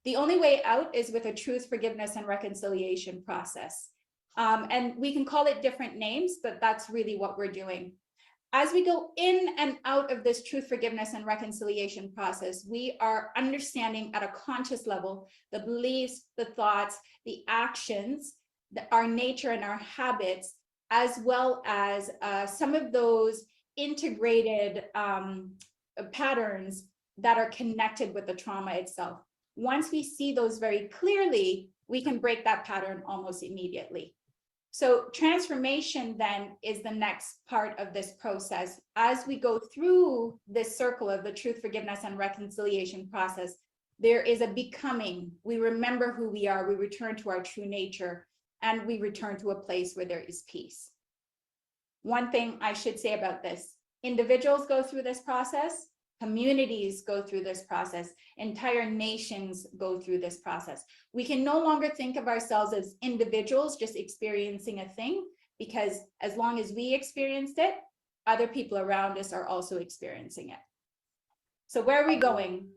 The only way out is with a truth, forgiveness, and reconciliation process. And we can call it different names, but that's really what we're doing. As we go in and out of this truth, forgiveness, and reconciliation process, we are understanding at a conscious level the beliefs, the thoughts, the actions, our nature and our habits, as well as some of those integrated patterns that are connected with the trauma itself. Once we see those very clearly, we can break that pattern almost immediately. So transformation then is the next part of this process. As we go through this circle of the truth, forgiveness, and reconciliation process, there is a becoming. We remember who we are, we return to our true nature, and we return to a place where there is peace. One thing I should say about this, individuals go through this process, communities go through this process, entire nations go through this process. We can no longer think of ourselves as individuals just experiencing a thing, because as long as we experienced it, other people around us are also experiencing it. So where are we going?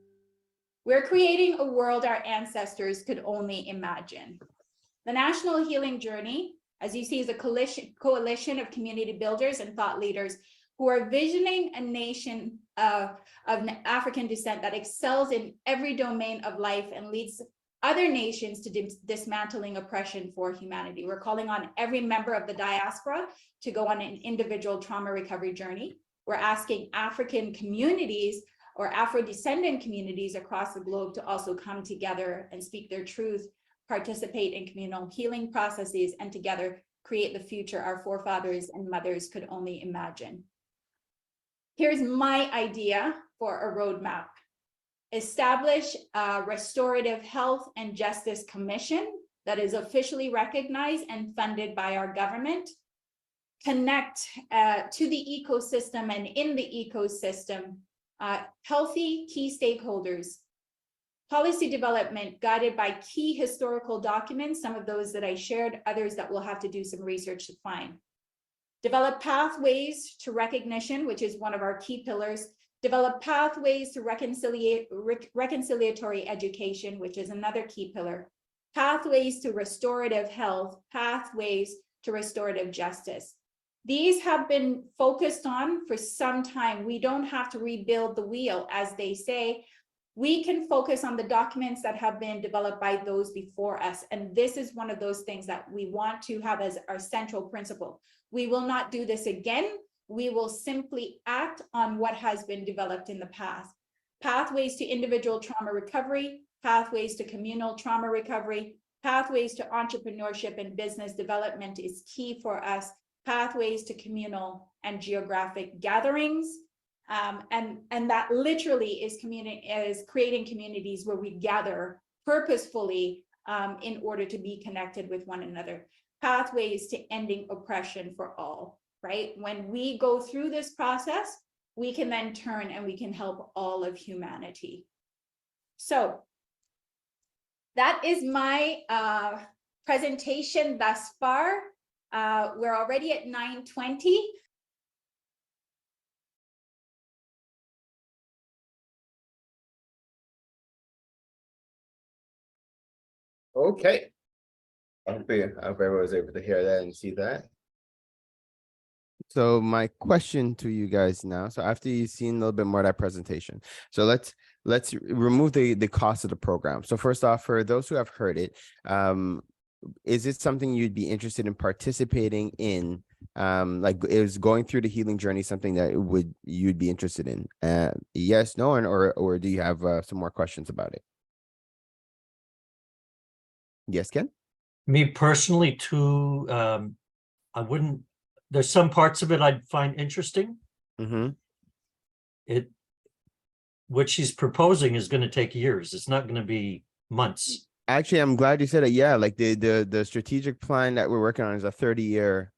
We're creating a world our ancestors could only imagine. The National Healing Journey, as you see, is a coalition of community builders and thought leaders who are visioning a nation of African descent that excels in every domain of life and leads other nations to dismantling oppression for humanity. We're calling on every member of the diaspora to go on an individual trauma recovery journey. We're asking African communities or Afro-descendant communities across the globe to also come together and speak their truth, participate in communal healing processes, and together create the future our forefathers and mothers could only imagine. Here's my idea for a roadmap. Establish a restorative health and justice commission that is officially recognized and funded by our government. Connect to the ecosystem and in the ecosystem, healthy key stakeholders. Policy development guided by key historical documents, some of those that I shared, others that we'll have to do some research to find. Develop pathways to recognition, which is one of our key pillars. Develop pathways to reconciliatory education, which is another key pillar. Pathways to restorative health, pathways to restorative justice. These have been focused on for some time. We don't have to rebuild the wheel, as they say. We can focus on the documents that have been developed by those before us. And this is one of those things that we want to have as our central principle. We will not do this again. We will simply act on what has been developed in the past. Pathways to individual trauma recovery, pathways to communal trauma recovery, pathways to entrepreneurship and business development is key for us, pathways to communal and geographic gatherings. And that literally is creating communities where we gather purposefully in order to be connected with one another. Pathways to ending oppression for all, right? When we go through this process, we can then turn and we can help all of humanity. So that is my presentation thus far. We're already at 9:20. Okay. I hope everyone was able to hear that and see that. So my question to you guys now, so after you've seen a little bit more of that presentation, so let's remove the cost of the program. So first off, for those who have heard it, is it something you'd be interested in participating in? Like, is going through the healing journey something that you'd be interested in? Yes, no, or do you have some more questions about it? Yes, Ken? Me personally, too, I wouldn't. There's some parts of it I'd find interesting. Mm-hmm. What she's proposing is going to take years. It's not going to be months. Actually, I'm glad you said it. Yeah, like the strategic plan that we're working on is a 30-year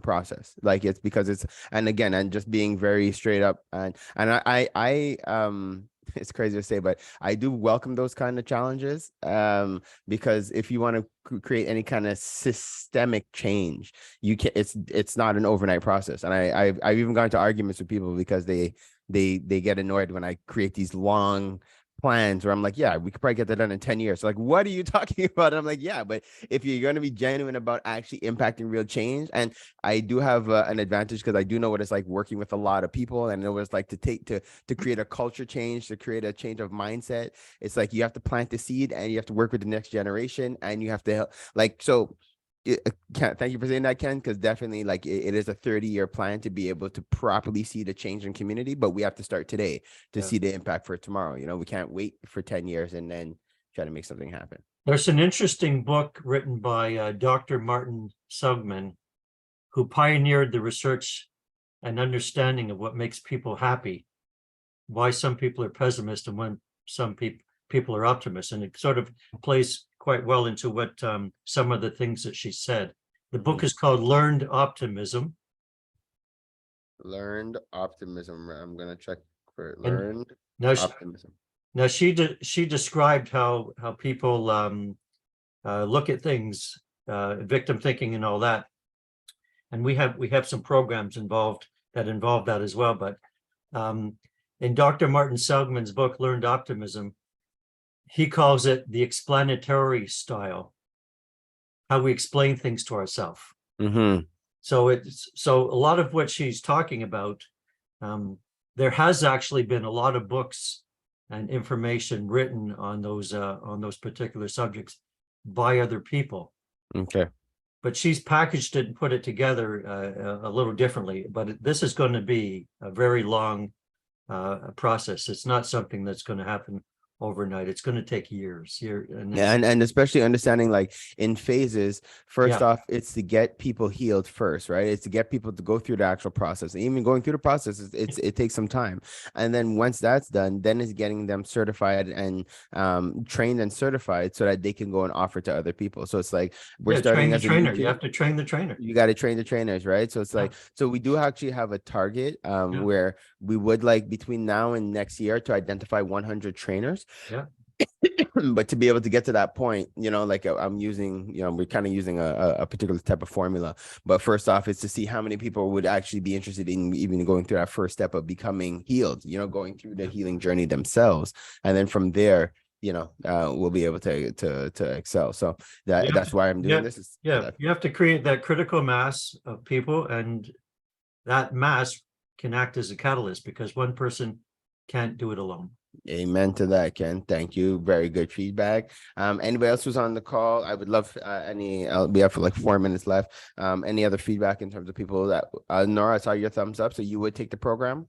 process. Like, it's because it's, and again, and just being very straight up, and I it's crazy to say, but I do welcome those kind of challenges, because if you want to create any kind of systemic change, you can. It's not an overnight process, and I've even gone to arguments with people because they get annoyed when I create these long plans where I'm like, yeah, we could probably get that done in 10 years. So like, what are you talking about? And I'm like, yeah, but if you're going to be genuine about actually impacting real change, and I do have an advantage because I do know what it's like working with a lot of people, and I know what it's like to create a culture change, to create a change of mindset. It's like you have to plant the seed and you have to work with the next generation, and you have to help, like, so thank you for saying that, Ken, because definitely, like, it is a 30-year plan to be able to properly see the change in community, but we have to start today to see the impact for tomorrow. You know, we can't wait for 10 years and then try to make something happen. There's an interesting book written by Dr. Martin Seligman, who pioneered the research and understanding of what makes people happy, why some people are pessimists and when some people are optimists, and it sort of plays quite well into what some of the things that she said. The book is called Learned Optimism. Learned Optimism. I'm gonna check for Learned Optimism. Now she described how people look at things, victim thinking and all that, and we have some programs involved that involve that as well. But in Dr. Martin Seligman's book Learned Optimism, he calls it the explanatory style, how we explain things to ourselves. Mm-hmm. So a lot of what she's talking about, there has actually been a lot of books and information written on those particular subjects by other people. Okay. But she's packaged it and put it together a little differently. But this is going to be a very long process. It's not something that's going to happen overnight. It's going to take years here. And especially understanding, like, in phases. First off, it's to get people healed first, right? It's to get people to go through the actual process. And even going through the process, it takes some time. And then once that's done, then it's getting them certified and trained and certified so that they can go and offer to other people. So it's like we're starting as a trainer. You have to train the trainer. You got to train the trainers, right? So it's like, so we do actually have a target where we would like between now and next year to identify 100 trainers. Yeah. But to be able to get to that point, you know, like I'm using, you know, we're kind of using a particular type of formula. But first off, it's to see how many people would actually be interested in even going through that first step of becoming healed, you know, going through the healing journey themselves. And then from there, you know, we'll be able to excel. So that's why I'm doing this. You have to create that critical mass of people, and that mass can act as a catalyst because one person can't do it alone. Amen to that, Ken. Thank you. Very good feedback. Anybody else who's on the call? I would love we have like 4 minutes left. Any other feedback in terms of people that Nora, I saw your thumbs up. So you would take the program?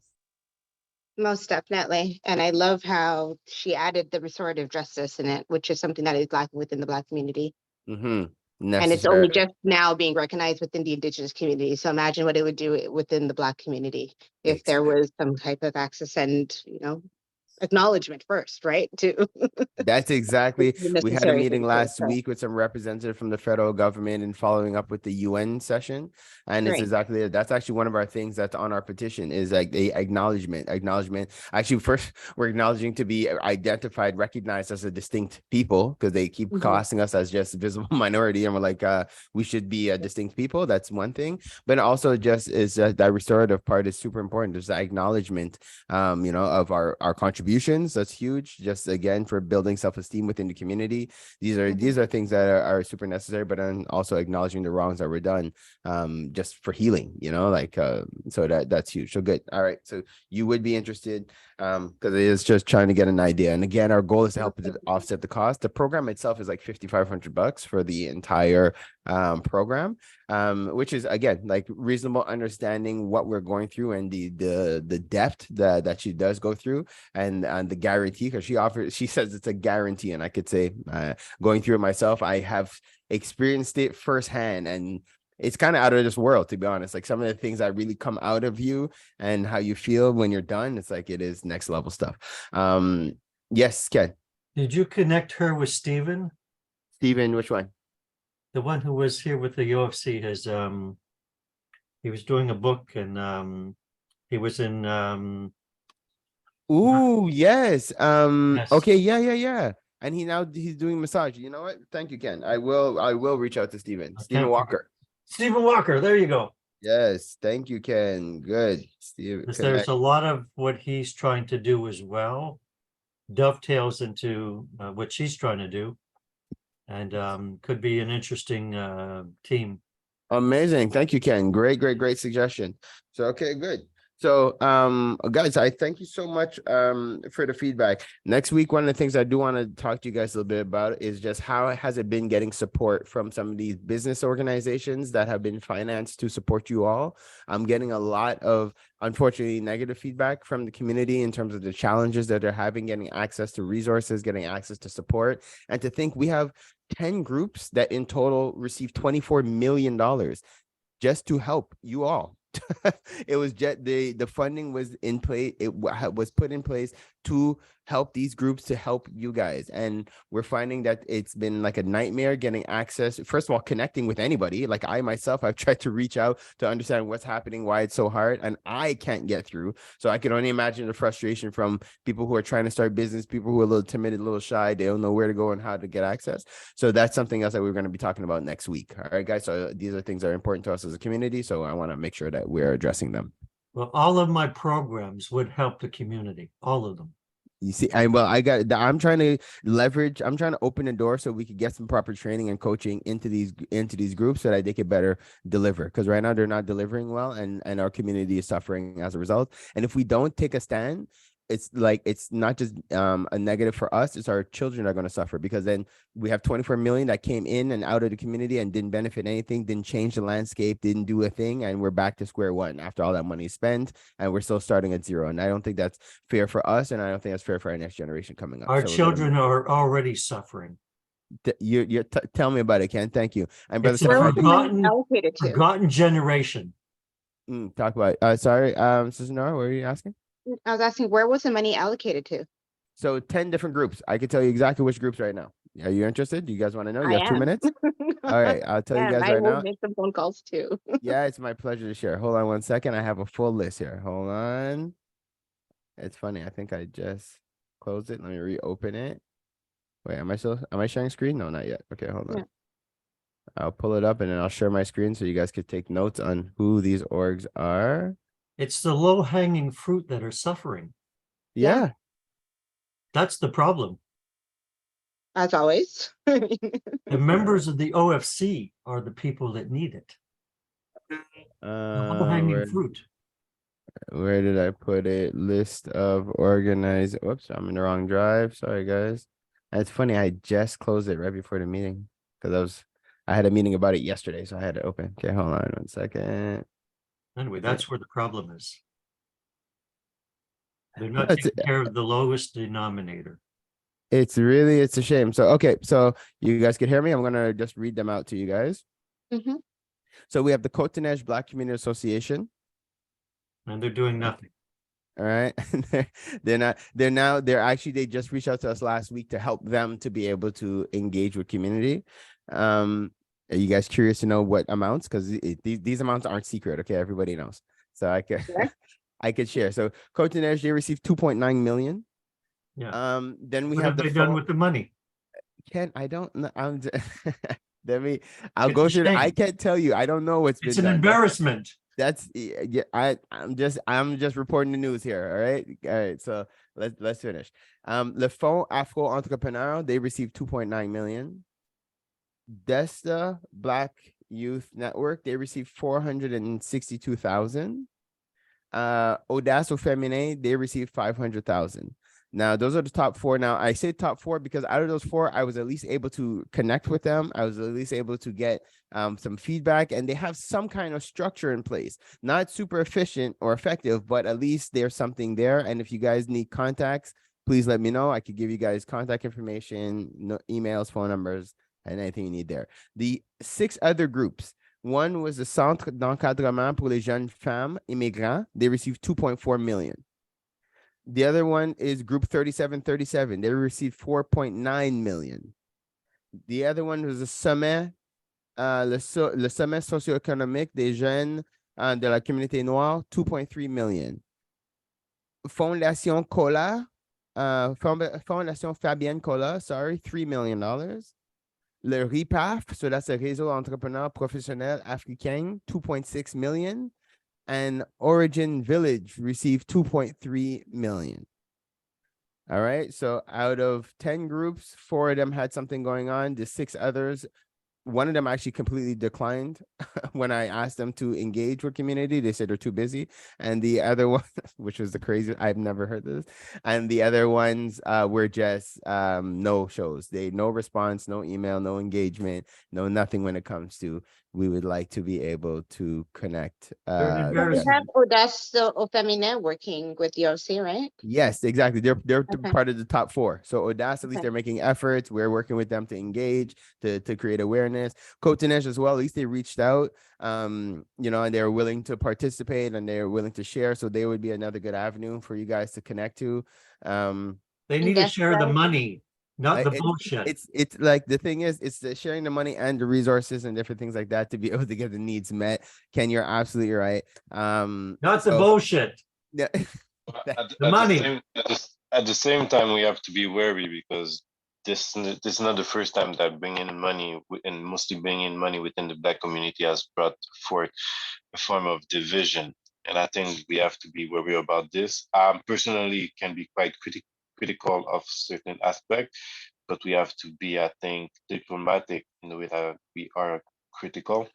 Most definitely. And I love how she added the restorative justice in it, which is something that is lacking within the Black community. Mm-hmm. And it's only Necessary. just now being recognized within the Indigenous community. So imagine what it would do within the Black community if there was some type of access and, acknowledgement first, right? To That's exactly. the We had a necessary meeting things to last occur. week with some representative from the federal government and following up with the UN session. And it's Right. exactly it. That's actually one of our things that's on our petition is like the acknowledgement. Actually, first we're acknowledging to be identified, recognized as a distinct people because they keep Mhm. casting us as just visible minority. And we're like, we should be a distinct people. That's one thing. But also just is that restorative part is super important. There's the acknowledgement, of our contributions. That's huge. Just again for building self-esteem within the community. These are things that are super necessary, but then also acknowledging the wrongs that were done, just for healing, so that's huge. So good. All right. So you would be interested, because it is just trying to get an idea. And again, our goal is to help offset the cost. The program itself is like $5,500 for the entire program, which is again like reasonable, understanding what we're going through and the depth that she does go through, and the guarantee, because she says it's a guarantee, and I could say, going through it myself, I have experienced it firsthand, and it's kind of out of this world, to be honest. Like some of the things that really come out of you and how you feel when you're done, it's like it is next level stuff. Yes, Ken. Did you connect her with Stephen? Stephen, which one? The one who was here with the UFC he was doing a book, and he was in Ooh, yes. Yes. Okay, yeah. And he's doing massage. You know what? Thank you, Ken. I will reach out to Stephen. Stephen Walker. Stephen Walker, there you go. Yes, thank you, Ken. Good. Steve, Because connect. there's a lot of what he's trying to do as well dovetails into what she's trying to do, and could be an interesting team. Amazing. Thank you, Ken. Great suggestion. So, okay, good. So, guys, I thank you so much for the feedback. Next week, one of the things I do want to talk to you guys a little bit about is just how has it been getting support from some of these business organizations that have been financed to support you all. I'm getting a lot of, unfortunately, negative feedback from the community in terms of the challenges that they're having getting access to resources, getting access to support, and to think we have 10 groups that in total received $24 million just to help you all. It was just the funding was in place. It was put in place to help these groups, to help you guys. And we're finding that it's been like a nightmare getting access. First of all, connecting with anybody. Like I myself, I've tried to reach out to understand what's happening, why it's so hard, and I can't get through. So I can only imagine the frustration from people who are trying to start business, people who are a little timid, a little shy. They don't know where to go and how to get access. So that's something else that we're going to be talking about next week. All right, guys. So these are things that are important to us as a community. So I want to make sure that we're addressing them. Well, all of my programs would help the community, all of them. You see, I'm trying to leverage, I'm trying to open the door so we could get some proper training and coaching into these groups so that they could better deliver. Because right now they're not delivering well, and our community is suffering as a result. And if we don't take a stand, it's like it's not just a negative for us, it's our children are going to suffer, because then we have 24 million that came in and out of the community and didn't benefit anything, didn't change the landscape, didn't do a thing, and we're back to square one after all that money is spent, and we're still starting at zero. And I don't think that's fair for us, and I don't think that's fair for our next generation coming up. Our children are already suffering. Tell me about it, Ken. Thank you. And brother, It's a forgotten generation. Talk about sorry, Sister Nora, what are you asking? I was asking, where was the money allocated to? So 10 different groups. I can tell you exactly which groups right now. Are you interested? Do you guys want to know? You have 2 minutes? All right, I'll tell you guys right now. I will make some phone calls too. Yeah, it's my pleasure to share. Hold on one second. I have a full list here. Hold on. It's funny. I think I just closed it. Let me reopen it. Wait, am I sharing screen? No, not yet. Okay, hold on. Yeah. I'll pull it up and then I'll share my screen so you guys could take notes on who these orgs are. It's the low-hanging fruit that are suffering. Yeah. That's the problem. As always. The members of the OFC are the people that need it. Low-hanging fruit. Where did I put it? List of organized. Whoops, I'm in the wrong drive. Sorry, guys. And it's funny, I just closed it right before the meeting because I had a meeting about it yesterday, so I had to open. Okay, hold on 1 second. Anyway, that's where the problem is. They're not It's, taking care of the lowest denominator. it's a shame. So, okay. So you guys can hear me. I'm going to just read them out to you guys. Mhm. So we have the Cotonej Black Community Association. And they're doing nothing. All right. They just reached out to us last week to help them to be able to engage with community. Are you guys curious to know what amounts? Because these amounts aren't secret. Okay. Everybody knows. So I could, Sure. I could share. So Cotonej, they received 2.9 million. Yeah. Then we What have have they done with the money? Ken, I don't know. I'll It's go a through. I shame. can't tell you. I don't know what's been It's an done. embarrassment. That's yeah. I'm just reporting the news here. All right. So let's finish. Le Fonds Afro Entrepreneur, they received 2.9 million. Desta Black Youth Network, they received 462,000. Audace au Féminin, they received 500,000. Now, those are the top four. Now, I say top four because out of those four, I was at least able to connect with them. I was at least able to get some feedback, and they have some kind of structure in place. Not super efficient or effective, but at least there's something there. And if you guys need contacts, please let me know. I could give you guys contact information, emails, phone numbers, and anything you need there. The 6 other groups. One was the Centre d'encadrement pour les jeunes femmes immigrants. They received 2.4 million. The other one is Group 3737. They received 4.9 million. The other one was the Sommet, le Sommet socio-économique des jeunes de la communauté noire, 2.3 million. Fondation Cola, Fondation Fabienne Cola, sorry, $3 million. Le RIPAF, so that's a réseau entrepreneur professionnel africain, 2.6 million. And Origin Village received 2.3 million. All right. So out of 10 groups, 4 of them had something going on. The 6 others, one of them actually completely declined when I asked them to engage with community. They said they're too busy. And the other one, which was the crazy, I've never heard this. And the other ones were just no shows. No response, no email, no engagement, no nothing when it comes to we would like to be able to connect. They're an So we embarrassment. have Audace au Féminin working with DRC, right? Yes, exactly. They're Okay. part of the top 4. So Audace, at least Okay. they're making efforts. We're working with them to engage, to create awareness. Cotonej as well, at least they reached out, and they're willing to participate and they're willing to share. So they would be another good avenue for you guys to connect to. They need to share the money, not the bullshit. It's like the thing is, it's the sharing the money and the resources and different things like that to be able to get the needs met. Ken, you're absolutely right. Not the bullshit. Yeah. The money. At the same time, we have to be wary because this is not the first time that bringing money and mostly bringing money within the Black community has brought forth a form of division. And I think we have to be wary about this. Personally, can be quite critical of certain aspects, but we have to be, I think, diplomatic in the way that we are critical,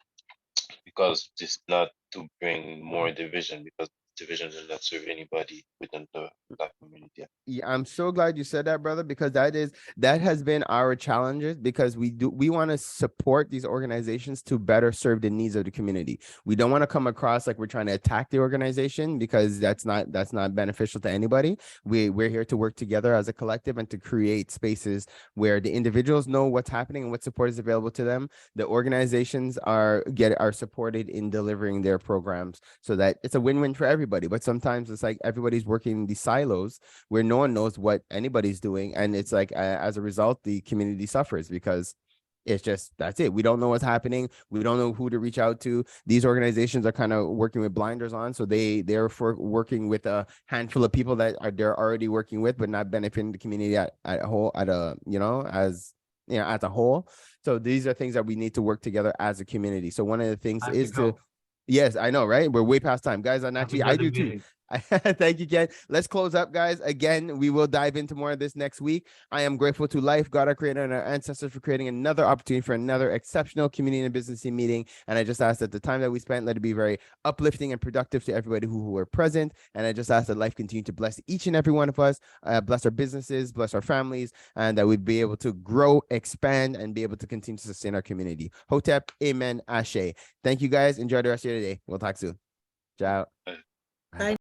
because this is not to bring more division, because division does not serve anybody within the Black community. Yeah, I'm so glad you said that, brother, because that has been our challenges, because we want to support these organizations to better serve the needs of the community. We don't want to come across like we're trying to attack the organization, because that's not beneficial to anybody. We're here to work together as a collective and to create spaces where the individuals know what's happening and what support is available to them. The organizations are supported in delivering their programs, so that it's a win-win for everybody. But sometimes it's like everybody's working in these silos where no one knows what anybody's doing, and it's like as a result the community suffers, because it's just, that's it. We don't know what's happening. We don't know who to reach out to. These organizations are kind of working with blinders on, so they're working with a handful of people that they're already working with, but not benefiting the community as a whole. So these are things that we need to work together as a community. So one of the things is to yes, I know, right? We're way past time, guys. And actually, I do too. Thank you, Ken. Let's close up, guys. Again, we will dive into more of this next week. I am grateful to life, God, our creator, and our ancestors for creating another opportunity for another exceptional community and business meeting. And I just ask that the time that we spent, let it be very uplifting and productive to everybody who were present. And I just ask that life continue to bless each and every one of us, bless our businesses, bless our families, and that we'd be able to grow, expand, and be able to continue to sustain our community. Hotep, amen, ashe. Thank you, guys. Enjoy the rest of your day. We'll talk soon. Ciao. Bye.